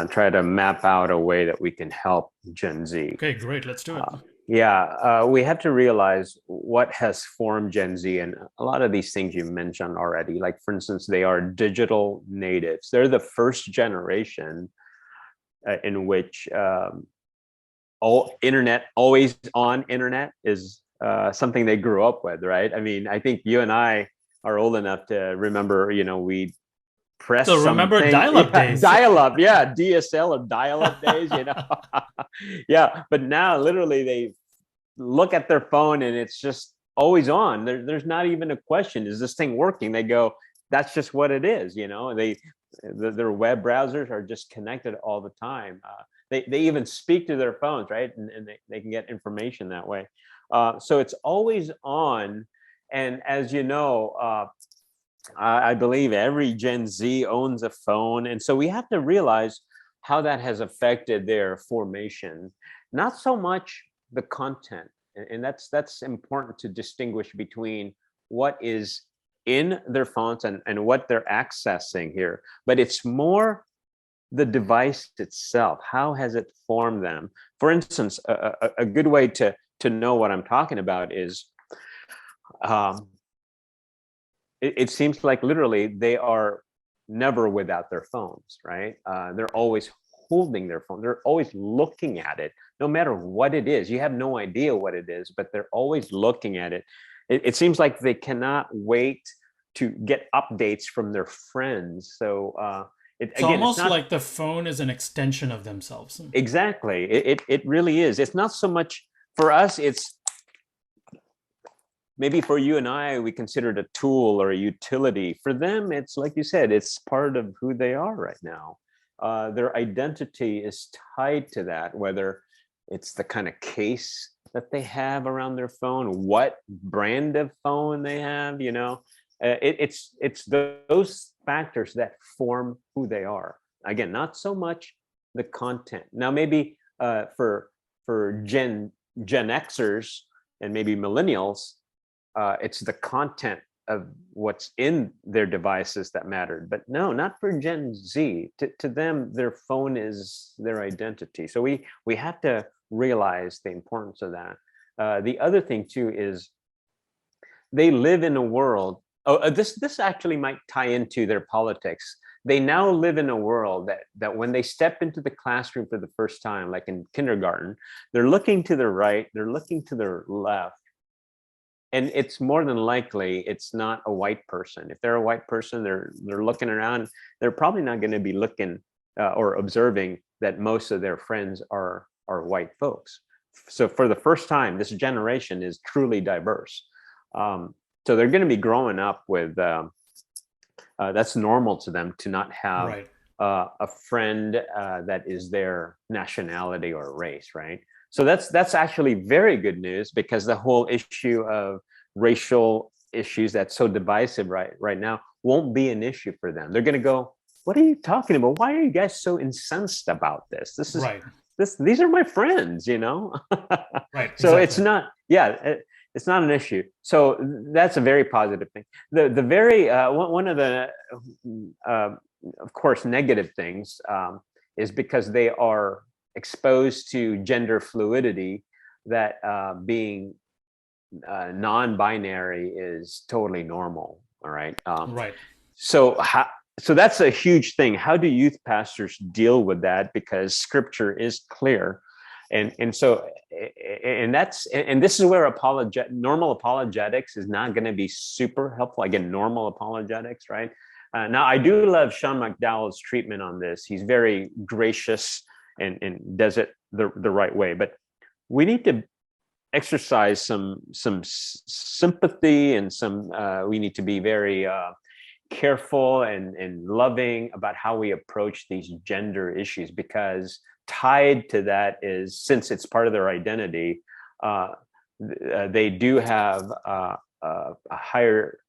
try to map out a way that we can help Gen Z. Okay, great. Let's do it. We have to realize what has formed Gen Z, and a lot of these things you mentioned already. Like, for instance, they are digital natives. They're the first generation in which always on internet is something they grew up with, right? I mean, I think you and I are old enough to remember, we press so remember something. dial-up days. Dial-up, yeah, DSL or dial-up days, Yeah, but now literally they look at their phone and it's just always on. There's not even a question, is this thing working? They go, that's just what it is, their web browsers are just connected all the time. They even speak to their phones, right? And they can get information that way. So it's always on. And as you know, I believe every Gen Z owns a phone. And so we have to realize how that has affected their formation. Not so much the content. And that's important to distinguish between what is in their phones and what they're accessing here. But it's more the device itself. How has it formed them? For instance, a good way to know what I'm talking about is it seems like literally they are never without their phones, right? They're always holding their phone. They're always looking at it, no matter what it is. You have no idea what it is, but they're always looking at it. It seems like they cannot wait to get updates from their friends. So it's almost like the phone is an extension of themselves. Exactly. It really is. It's not so much for us. It's maybe for you and I, we consider it a tool or a utility. For them, it's like you said, it's part of who they are right now. Their identity is tied to that, whether it's the kind of case that they have around their phone, what brand of phone they have, it's those factors that form who they are. Again, not so much the content. Now, maybe for Gen Xers and maybe millennials, it's the content of what's in their devices that mattered. But no, not for Gen Z. To them, their phone is their identity. So we have to realize the importance of that. The other thing too is they live in a world. This actually might tie into their politics. They now live in a world that when they step into the classroom for the first time, like in kindergarten, they're looking to their right, they're looking to their left. And it's more than likely it's not a white person. If they're a white person, they're looking around. They're probably not going to be looking or observing that most of their friends are white folks. So for the first time, this generation is truly diverse. So they're going to be growing up with that's normal to them to not have right. A friend that is their nationality or race, right? So that's actually very good news, because the whole issue of racial issues that's so divisive right now won't be an issue for them. They're going to go, what are you talking about? Why are you guys so incensed about this? Right. These are my friends, Right. So Exactly. it's not an issue. So that's a very positive thing. The very one of the uh, of course negative things is because they are exposed to gender fluidity, that being non-binary is totally normal. All right. Right. So so that's a huge thing. How do youth pastors deal with that? Because scripture is clear. And so and this is where normal apologetics is not going to be super helpful. Again, normal apologetics, right? Now I do love Sean McDowell's treatment on this. He's very gracious and does it the right way. But we need to exercise some sympathy, and we need to be very careful and loving about how we approach these gender issues, because tied to that is, since it's part of their identity, they do have a higher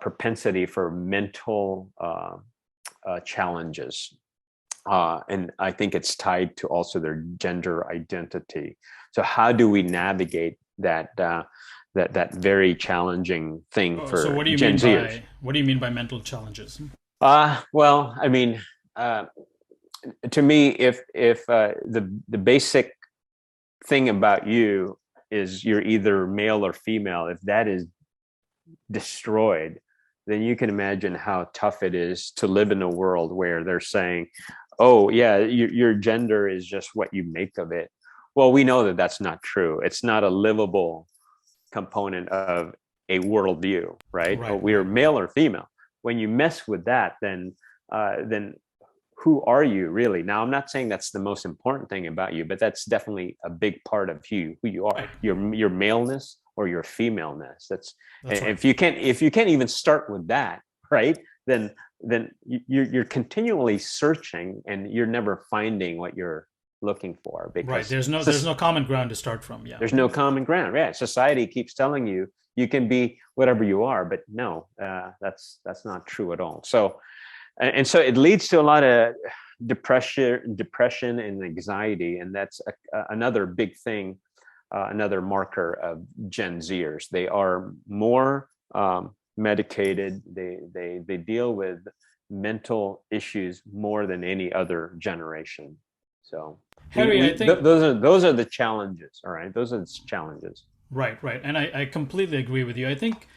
propensity for mental challenges. And I think it's tied to also their gender identity. So how do we navigate that that very challenging thing So for Gen Zers? what do you mean by mental challenges? Well, I mean, to me, if the basic thing about you is you're either male or female, if that is destroyed, then you can imagine how tough it is to live in a world where they're saying, oh yeah, your gender is just what you make of it. Well, we know that that's not true. It's not a livable component of a worldview, right? Right. We are male or female. When you mess with that, then who are you really? Now, I'm not saying that's the most important thing about you, but that's definitely a big part of who you are. Right. Your maleness or your femaleness. That's That's right. if you can't even start with that, right? Then you're continually searching and you're never finding what you're looking for, Right. because There's no common ground to start from. Yeah. there's no common ground. Yeah, society keeps telling you you can be whatever you are, but no, that's not true at all. So, and so it leads to a lot of depression and anxiety, and that's another big thing, another marker of Gen Zers. They are more medicated. They deal with mental issues more than any other generation. So Harry, I think those are the challenges. All right, those are the challenges. right, right, and I completely agree with you. I think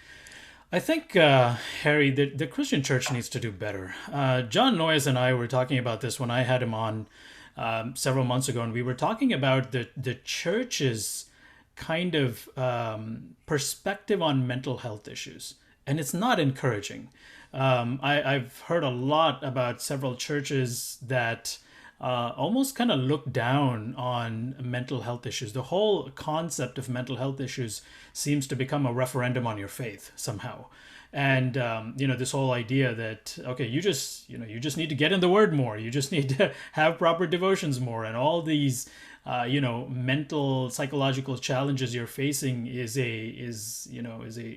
Harry, the Christian church needs to do better. John Noyes and I were talking about this when I had him on several months ago, and we were talking about the church's kind of perspective on mental health issues, and it's not encouraging. I've heard a lot about several churches that almost kind of look down on mental health issues. The whole concept of mental health issues seems to become a referendum on your faith somehow. And this whole idea that, okay, you just need to get in the word more, you just need to have proper devotions more, and all these mental psychological challenges you're facing is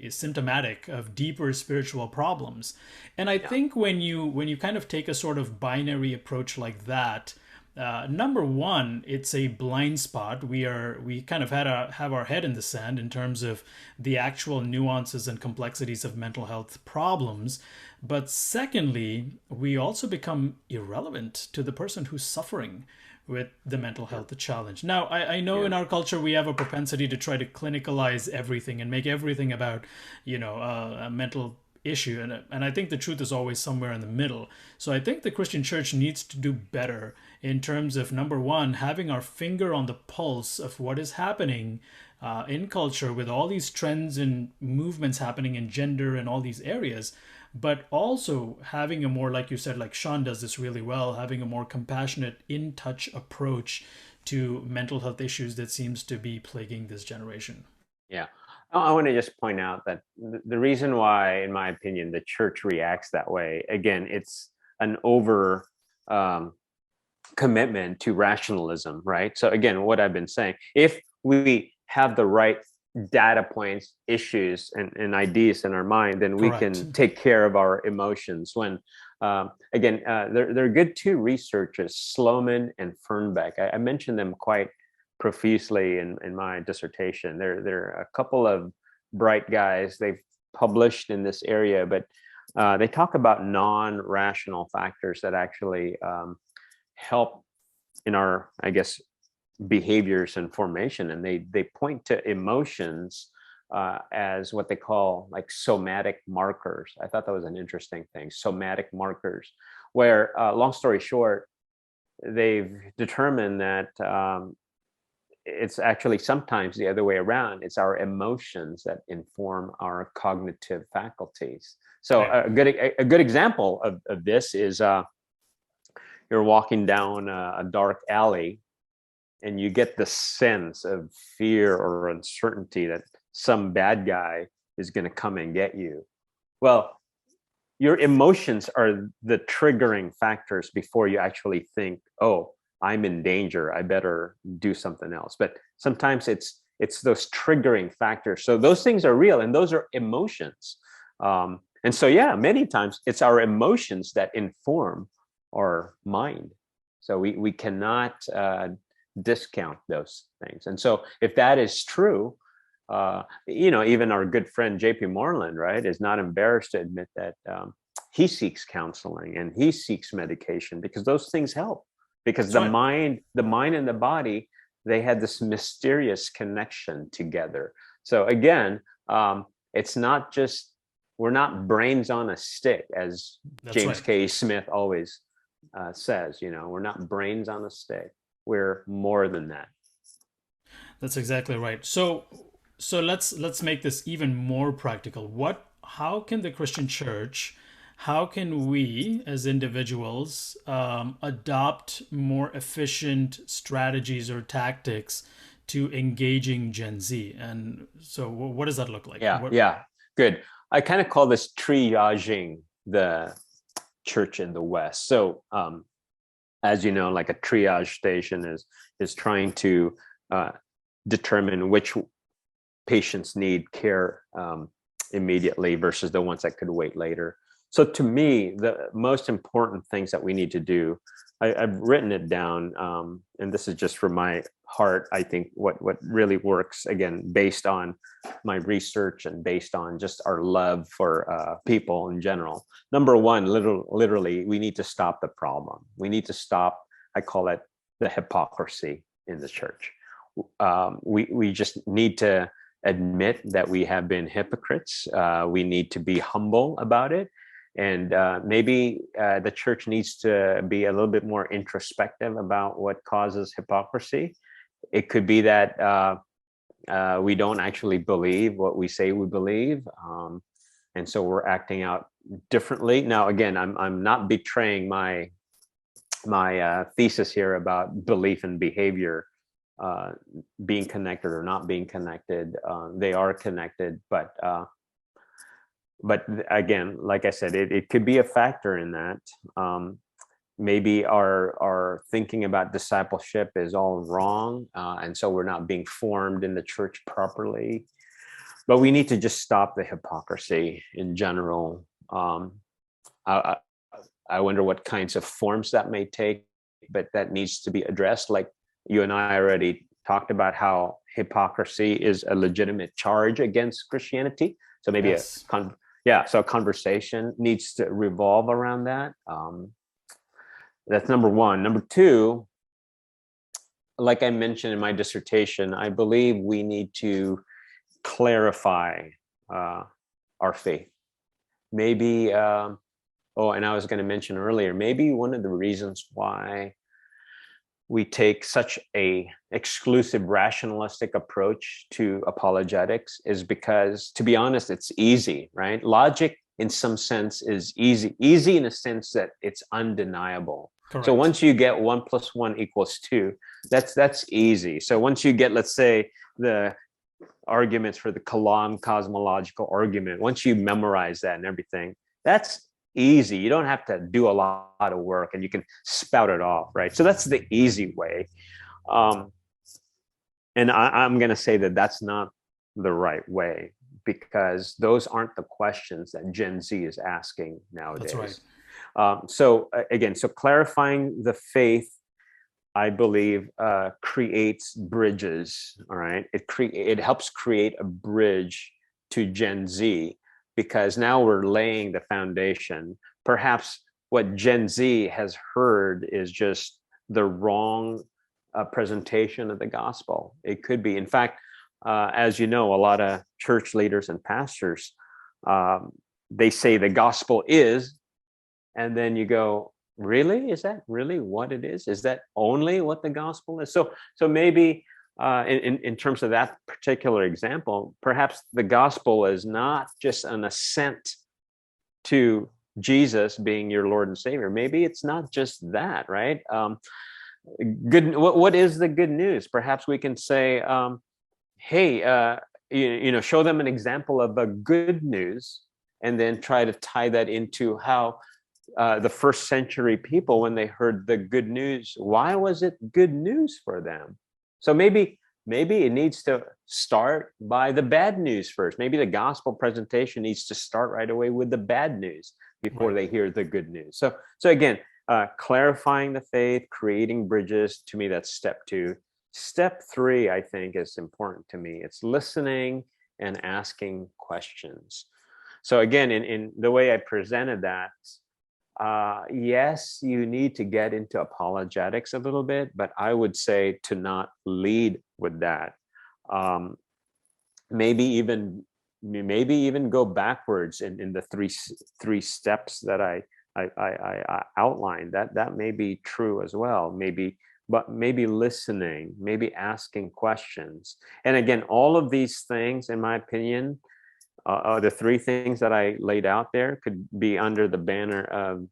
symptomatic of deeper spiritual problems. And I think when you kind of take a sort of binary approach like that, number one, it's a blind spot. We kind of have our head in the sand in terms of the actual nuances and complexities of mental health problems. But secondly, we also become irrelevant to the person who's suffering with the mental health challenge. Now, I know in our culture we have a propensity to try to clinicalize everything and make everything about, a mental issue. And I think the truth is always somewhere in the middle. So I think the Christian church needs to do better in terms of, number one, having our finger on the pulse of what is happening in culture with all these trends and movements happening in gender and all these areas, but also having a more, like you said, like Sean does this really well, having a more compassionate, in-touch approach to mental health issues that seems to be plaguing this generation. Yeah. I want to just point out that the reason why, in my opinion, the church reacts that way, again, it's an over commitment to rationalism, right? So again, what I've been saying, if we have the right data points, issues, and ideas in our mind, then we Correct. can take care of our emotions. When again, they're good two researchers, Sloman and Fernbeck. I mentioned them quite profusely in my dissertation. They're a couple of bright guys. They've published in this area, but they talk about non-rational factors that actually help in our, I guess, behaviors and formation, and they point to emotions as what they call like somatic markers. I thought that was an interesting thing, somatic markers, where long story short, they've determined that it's actually sometimes the other way around. It's our emotions that inform our cognitive faculties. So a good example of this is you're walking down a dark alley, and you get the sense of fear or uncertainty that some bad guy is going to come and get you. Well, your emotions are the triggering factors before you actually think, oh, I'm in danger, I better do something else. But sometimes it's those triggering factors. So those things are real, and those are emotions. And so, yeah, many times it's our emotions that inform our mind. So we cannot discount those things. And so if that is true, even our good friend JP Moreland, right, is not embarrassed to admit that he seeks counseling and he seeks medication, because those things help. Because the mind and the body, they had this mysterious connection together. So again, it's not just, we're not brains on a stick, as James K. Smith always says. We're not brains on a stick. We're more than that. That's exactly right. So let's make this even more practical. How can the Christian church, how can we as individuals adopt more efficient strategies or tactics to engaging Gen Z? And so what does that look like? Yeah, good. I kind of call this triaging the church in the West. So as you know, like a triage station is trying to determine which patients need care immediately versus the ones that could wait later. So to me, the most important things that we need to do, I've written it down, and this is just from my heart. I think what really works, again, based on my research and based on just our love for people in general. Number one, literally, we need to stop the problem. We need to stop, I call it the hypocrisy in the church. We just need to admit that we have been hypocrites. We need to be humble about it. And maybe the church needs to be a little bit more introspective about what causes hypocrisy. It could be that we don't actually believe what we say we believe. And so we're acting out differently. Now, again, I'm not betraying my thesis here about belief and behavior being connected or not being connected. They are connected, but again, like I said, it could be a factor in that. Maybe our thinking about discipleship is all wrong, and so we're not being formed in the church properly. But we need to just stop the hypocrisy in general. I wonder what kinds of forms that may take, but that needs to be addressed. Like you and I already talked about how hypocrisy is a legitimate charge against Christianity. So maybe so a conversation needs to revolve around that. That's number one. Number two, like I mentioned in my dissertation, I believe we need to clarify our faith. Maybe, and I was going to mention earlier, maybe one of the reasons why we take such a exclusive rationalistic approach to apologetics is because, to be honest, it's easy, right? Logic in some sense is easy in a sense that it's undeniable. Correct. So once you get 1 + 1 = 2, that's easy. So once you get, let's say, the arguments for the Kalam cosmological argument, once you memorize that and everything, that's easy. You don't have to do a lot of work, and you can spout it off, right? So that's the easy way. And I'm going to say that that's not the right way, because those aren't the questions that Gen Z is asking That's right. nowadays. So again, so clarifying the faith, I believe, creates bridges. All right, it helps create a bridge to Gen Z, because now we're laying the foundation. Perhaps what Gen Z has heard is just the wrong presentation of the gospel. It could be, in fact, as you know, a lot of church leaders and pastors, they say the gospel is, and then you go, really? Is that really what it is? Is that only what the gospel is? So maybe in terms of that particular example, perhaps the gospel is not just an assent to Jesus being your Lord and Savior. Maybe it's not just that, right? Good. What is the good news? Perhaps we can say, hey, show them an example of a good news, and then try to tie that into how the first century people, when they heard the good news, why was it good news for them? So maybe it needs to start by the bad news first. Maybe the gospel presentation needs to start right away with the bad news before they hear the good news. So again, clarifying the faith, creating bridges, to me, that's step 2. Step 3, I think, is important to me. It's listening and asking questions. So again, in the way I presented that, yes, you need to get into apologetics a little bit, but I would say to not lead with that. Maybe even go backwards in the three steps that I outlined. That may be true as well. But maybe listening, maybe asking questions. And again, all of these things, in my opinion, the 3 things that I laid out there could be under the banner of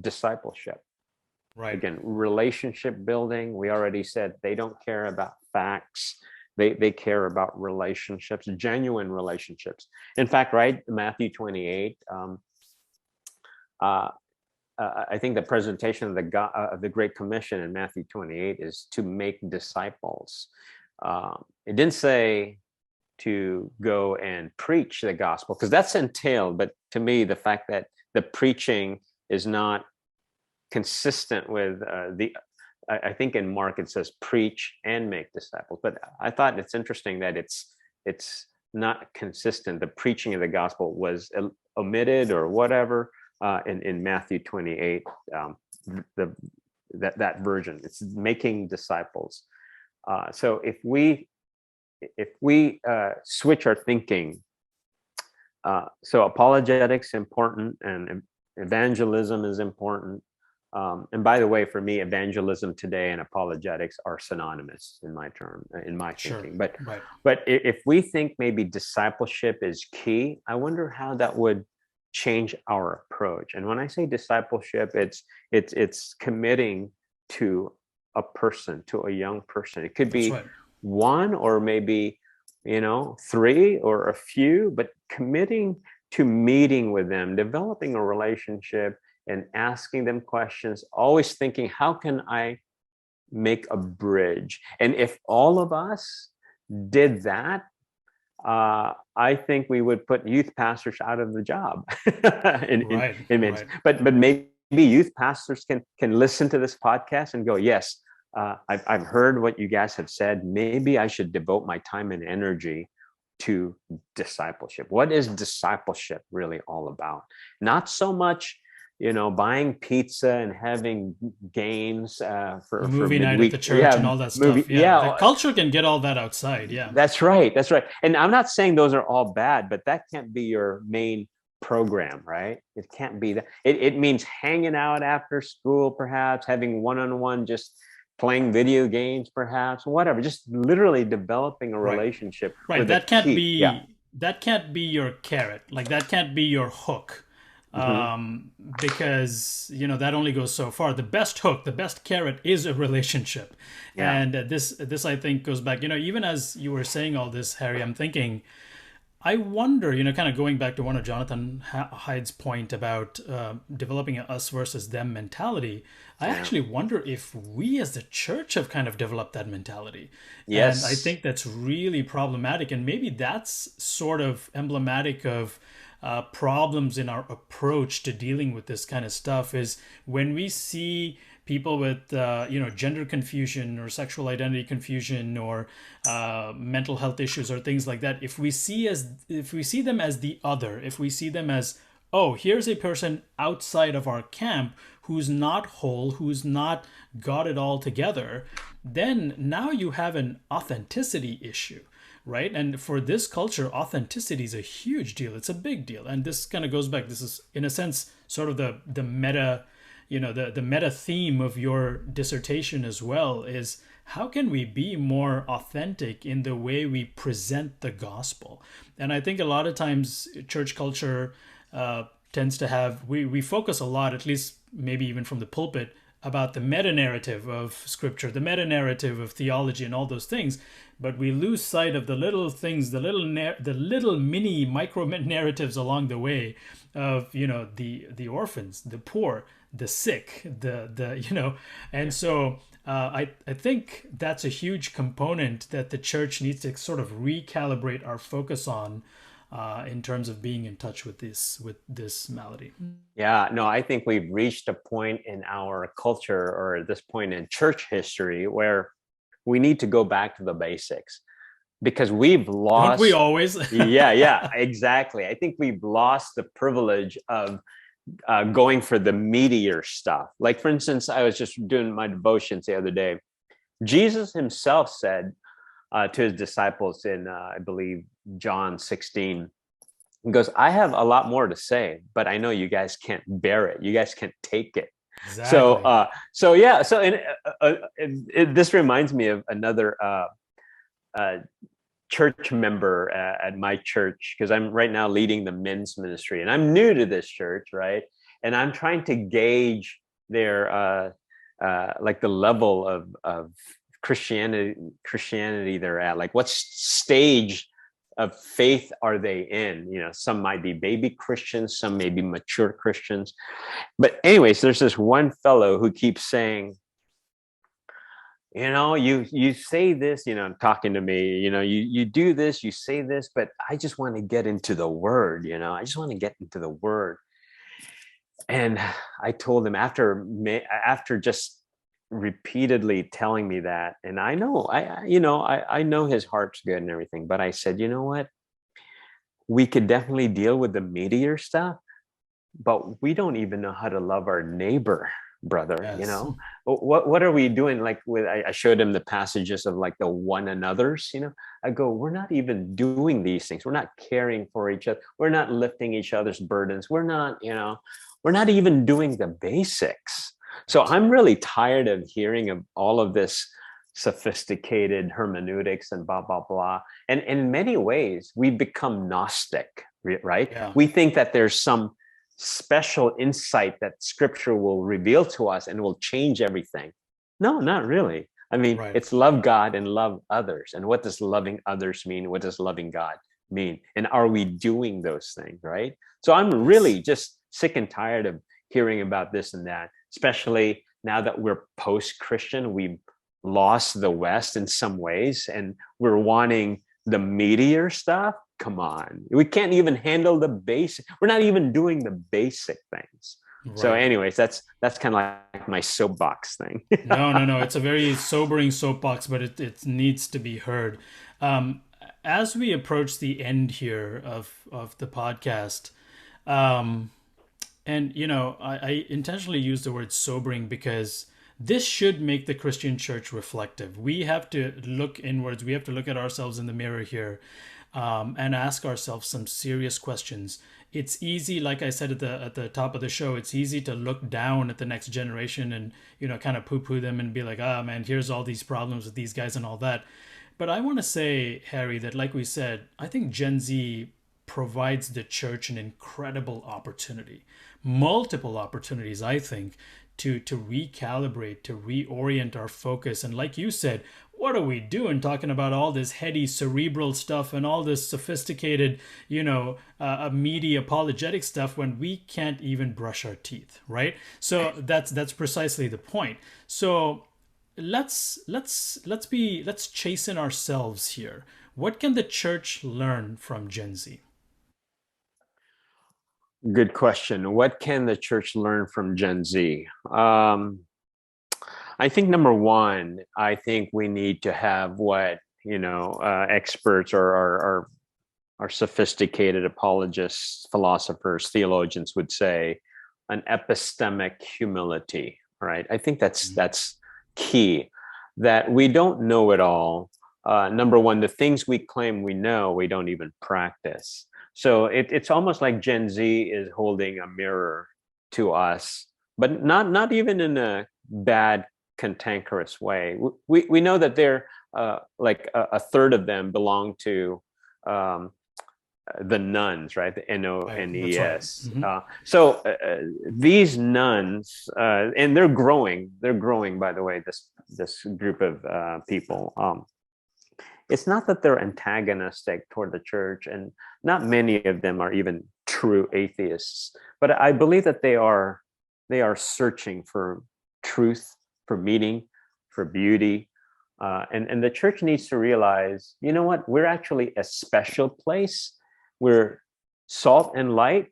discipleship. Right. Again, relationship building. We already said they don't care about facts. They care about relationships, genuine relationships. In fact, right, Matthew 28, I think the presentation of the Great Commission in Matthew 28 is to make disciples. It didn't say to go and preach the gospel, because that's entailed. But to me, the fact that the preaching is not consistent with I think in Mark it says preach and make disciples. But I thought it's interesting that it's not consistent. The preaching of the gospel was omitted or whatever in Matthew 28. That version, it's making disciples. So if we switch our thinking, so apologetics important, and evangelism is important. And by the way, for me, evangelism today and apologetics are synonymous in my thinking. But if we think maybe discipleship is key, I wonder how that would change our approach. And when I say discipleship, it's committing to a person, to a young person. It could be one, or maybe 3 or a few, but committing to meeting with them, developing a relationship, and asking them questions, always thinking, how can I make a bridge? And if all of us did that, I think we would put youth pastors out of the job. But maybe youth pastors can listen to this podcast and go, yes, I've heard what you guys have said. Maybe I should devote my time and energy to discipleship. What is discipleship really all about? Not so much buying pizza and having games for movie night at the church and all that stuff. The culture can get all that outside. Yeah, that's right. And I'm not saying those are all bad, but that can't be your main program, right? It can't be that. It means hanging out after school, perhaps having one-on-one, just playing video games, perhaps, whatever. Just literally developing a relationship. Right. That can't be your carrot. Like, that can't be your hook. Because that only goes so far. The best hook, the best carrot is a relationship. And this I think goes back, even as you were saying all this, Harry, I'm thinking, I wonder, kind of going back to one of Jonathan Hyde's point about developing an us versus them mentality. I Yeah. actually wonder if we as the church have kind of developed that mentality. And I Yes. think that's really problematic. And maybe that's sort of emblematic of problems in our approach to dealing with this kind of stuff is when we see people with gender confusion or sexual identity confusion or mental health issues or things like that, if we see them as the other, if we see them as, oh, here's a person outside of our camp who's not whole, who's not got it all together, then now you have an authenticity issue, right? And for this culture, authenticity is a huge deal. It's a big deal. And this kind of goes back, this is in a sense sort of the meta, the meta theme of your dissertation as well, is how can we be more authentic in the way we present the gospel? And I think a lot of times church culture tends to have, we focus a lot, at least maybe even from the pulpit, about the meta narrative of scripture, the meta narrative of theology and all those things, but we lose sight of the little things, the little mini micro narratives along the way of the orphans, the poor, the sick, and so I think that's a huge component that the church needs to sort of recalibrate our focus on in terms of being in touch with this malady. Yeah, no, I think we've reached a point in our culture or this point in church history where we need to go back to the basics because we've lost. Don't we always? Yeah, exactly. I think we've lost the privilege of going for the meatier stuff. Like, for instance, I was just doing my devotions the other day. Jesus himself said to his disciples in, I believe, John 16, he goes, I have a lot more to say, but I know you guys can't bear it. You guys can't take it. Exactly. This reminds me of another church member at my church, because I'm right now leading the men's ministry and I'm new to this church, right? And I'm trying to gauge their like the level of Christianity they're at, like what stage of faith are they in? Some might be baby Christians, some may be mature Christians. But anyways, there's this one fellow who keeps saying, you say this, talking to me, you do this, you say this, but I just want to get into the word, I just want to get into the word. And I told him after just repeatedly telling me that, and I know, I know his heart's good and everything, but I said, you know what? We could definitely deal with the meatier stuff, but we don't even know how to love our neighbor, brother. Yes. What are we doing? Like I showed him the passages of like the one another's, I go, we're not even doing these things. We're not caring for each other. We're not lifting each other's burdens. We're not even doing the basics. So I'm really tired of hearing of all of this sophisticated hermeneutics and blah, blah, blah. And in many ways, we've become Gnostic, right? Yeah. We think that there's some special insight that scripture will reveal to us and will change everything. No, not really. I mean, Right. It's love God and love others. And what does loving others mean? What does loving God mean? And are we doing those things, right? So I'm really just sick and tired of hearing about this and that, especially now that we're post-Christian. We've lost the West in some ways, and we're wanting the meatier stuff. Come on, we can't even handle the basic. We're not even doing the basic things. Right. So anyways, that's kind of like my soapbox thing. No. It's a very sobering soapbox, but it needs to be heard. As we approach the end here of the podcast, and I intentionally use the word sobering because this should make the Christian church reflective. We have to look inwards. We have to look at ourselves in the mirror here, and ask ourselves some serious questions. It's easy, like I said at the top of the show, it's easy to look down at the next generation and kind of poo-poo them and be like, man, here's all these problems with these guys and all that. But I want to say, Harry, that like we said, I think Gen Z provides the church an incredible opportunity, multiple opportunities, I think, to recalibrate, to reorient our focus. And like you said, what are we doing talking about all this heady cerebral stuff and all this sophisticated, meaty apologetic stuff when we can't even brush our teeth, right? So that's precisely the point. So let's chasten ourselves here. What can the church learn from Gen Z? Good question. What can the church learn from Gen Z? I think number one, I think we need to have what experts or our sophisticated apologists, philosophers, theologians would say, an epistemic humility. Right? I think that's key. That we don't know it all. Number one, the things we claim we know, we don't even practice. So it's almost like Gen Z is holding a mirror to us, but not even in a bad, cantankerous way. We know that they're like a third of them belong to the nuns, right? The NONES. Right. Mm-hmm. So these nuns, and they're growing. They're growing, by the way. This group of people. It's not that they're antagonistic toward the church, and not many of them are even true atheists. But I believe that they are searching for truth, for meaning, for beauty, and the church needs to realize, you know what? We're actually a special place. We're salt and light.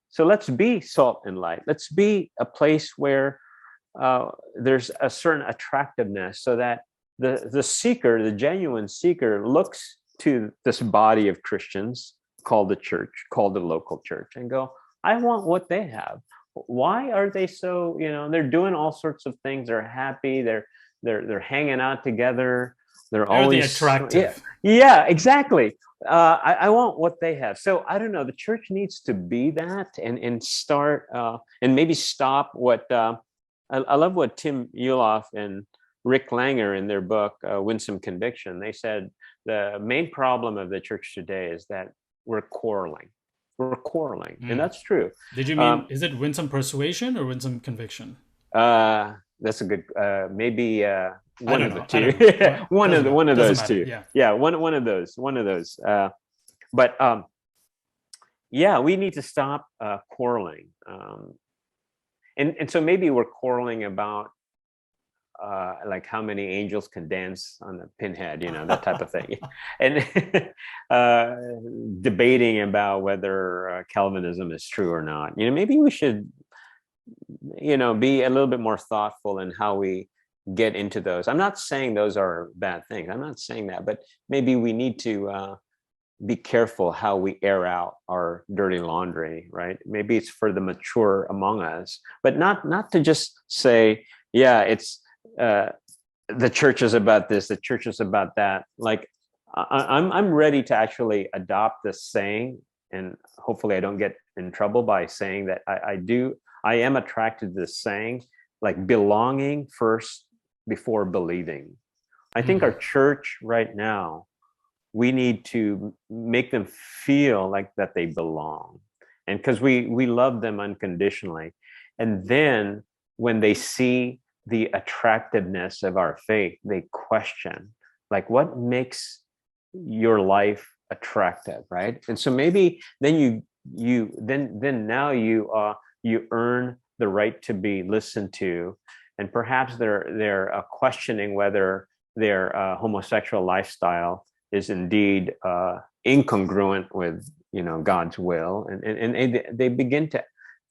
So let's be salt and light. Let's be a place where there's a certain attractiveness, so that the seeker, the genuine seeker, looks to this body of Christians called the church, called the local church, and go, I want what they have. Why are they so, they're doing all sorts of things. They're happy. They're hanging out together. They're always attractive. Yeah, exactly. I want what they have. So I don't know. The church needs to be that and start and maybe stop what I love what Tim Ulof and Rick Langer in their book, Winsome Conviction, they said the main problem of the church today is that we're quarreling. We're quarreling. And that's true. Did you mean, is it Winsome Persuasion or Winsome Conviction? That's a good, maybe one of the two. one of those two. Yeah, one of those. But yeah, we need to stop quarreling. And so maybe we're quarreling about like how many angels can dance on the pinhead, that type of thing, and debating about whether Calvinism is true or not. Maybe we should, be a little bit more thoughtful in how we get into those. I'm not saying those are bad things. I'm not saying that, but maybe we need to be careful how we air out our dirty laundry, right? Maybe it's for the mature among us, but not to just say, yeah, it's the church is about this, the church is about that. Like I'm ready to actually adopt this saying, and hopefully I don't get in trouble by saying that I am attracted to this saying, like belonging first before believing. I think our church right now, we need to make them feel like that they belong, and because we love them unconditionally. And then when they see the attractiveness of our faith, they question, like, what makes your life attractive, right? And so maybe then now you earn the right to be listened to, and perhaps they're questioning whether their homosexual lifestyle is indeed incongruent with God's will, and they begin to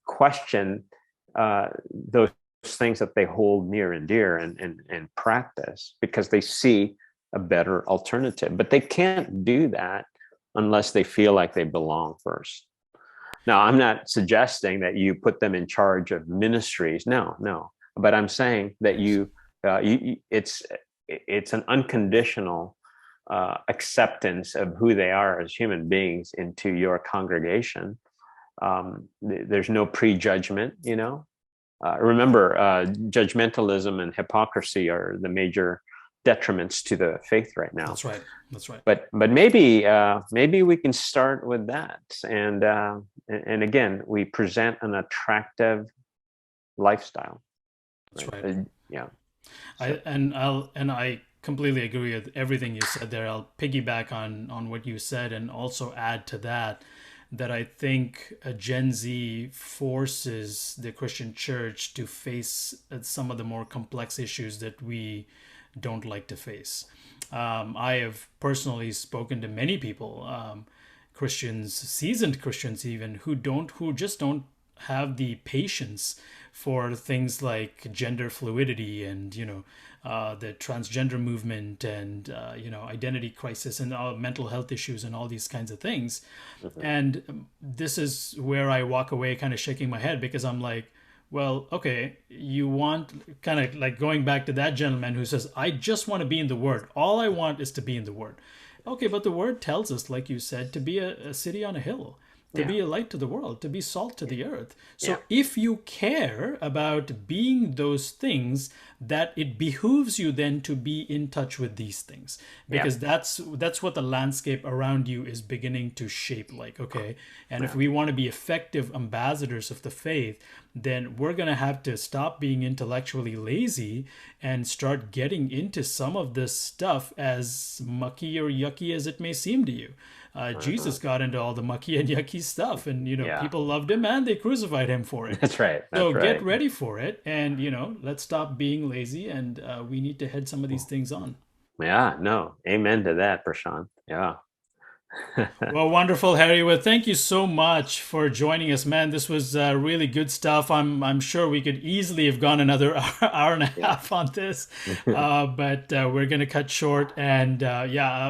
question those things that they hold near and dear and practice, because they see a better alternative. But they can't do that unless they feel like they belong first. Now, I'm not suggesting that you put them in charge of ministries. No. But I'm saying that it's an unconditional acceptance of who they are as human beings into your congregation. There's no prejudgment, Remember, judgmentalism and hypocrisy are the major detriments to the faith right now. That's right. But maybe we can start with that, and again, we present an attractive lifestyle. That's right. Yeah. I completely agree with everything you said there. I'll piggyback on what you said and also add to that I think Gen Z forces the Christian church to face some of the more complex issues that we don't like to face. I have personally spoken to many people, Christians, seasoned Christians even, who just don't have the patience for things like gender fluidity and the transgender movement and identity crisis and mental health issues and all these kinds of things. And this is where I walk away kind of shaking my head, because I'm like, well, okay, you want, kind of like going back to that gentleman who says, I just want to be in the Word. All I want is to be in the Word. Okay, but the Word tells us, like you said, to be a city on a hill, to be a light to the world, to be salt to the earth. So if you care about being those things, that it behooves you then to be in touch with these things, because that's what the landscape around you is beginning to shape like. Okay, and if we want to be effective ambassadors of the faith, then we're going to have to stop being intellectually lazy and start getting into some of this stuff, as mucky or yucky as it may seem to you. Jesus got into all the mucky and yucky stuff, and people loved him and they crucified him for it. That's right. So get ready for it, and let's stop being lazy, and we need to head some of these things on. Yeah, no, amen to that, Prashanth. Yeah. Well, wonderful, Harry. Well, thank you so much for joining us, man. This was really good stuff. I'm sure we could easily have gone another hour and a half on this, but we're going to cut short. And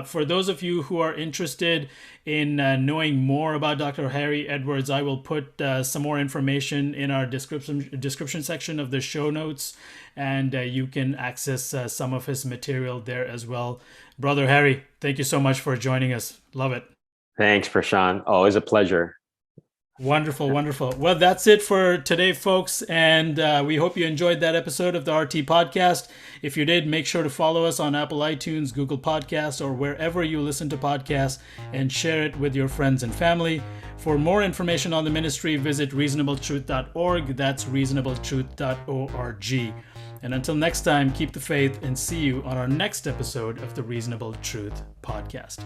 for those of you who are interested in knowing more about Dr. Harry Edwards, I will put some more information in our description section of the show notes, and you can access some of his material there as well. Brother Harry, thank you so much for joining us. Love it. Thanks, Prashanth. Always a pleasure. Wonderful, wonderful. Well, that's it for today, folks. And we hope you enjoyed that episode of the RT Podcast. If you did, make sure to follow us on Apple iTunes, Google Podcasts, or wherever you listen to podcasts, and share it with your friends and family. For more information on the ministry, visit reasonabletruth.org. That's reasonabletruth.org. And until next time, keep the faith, and see you on our next episode of the Reasonable Truth Podcast.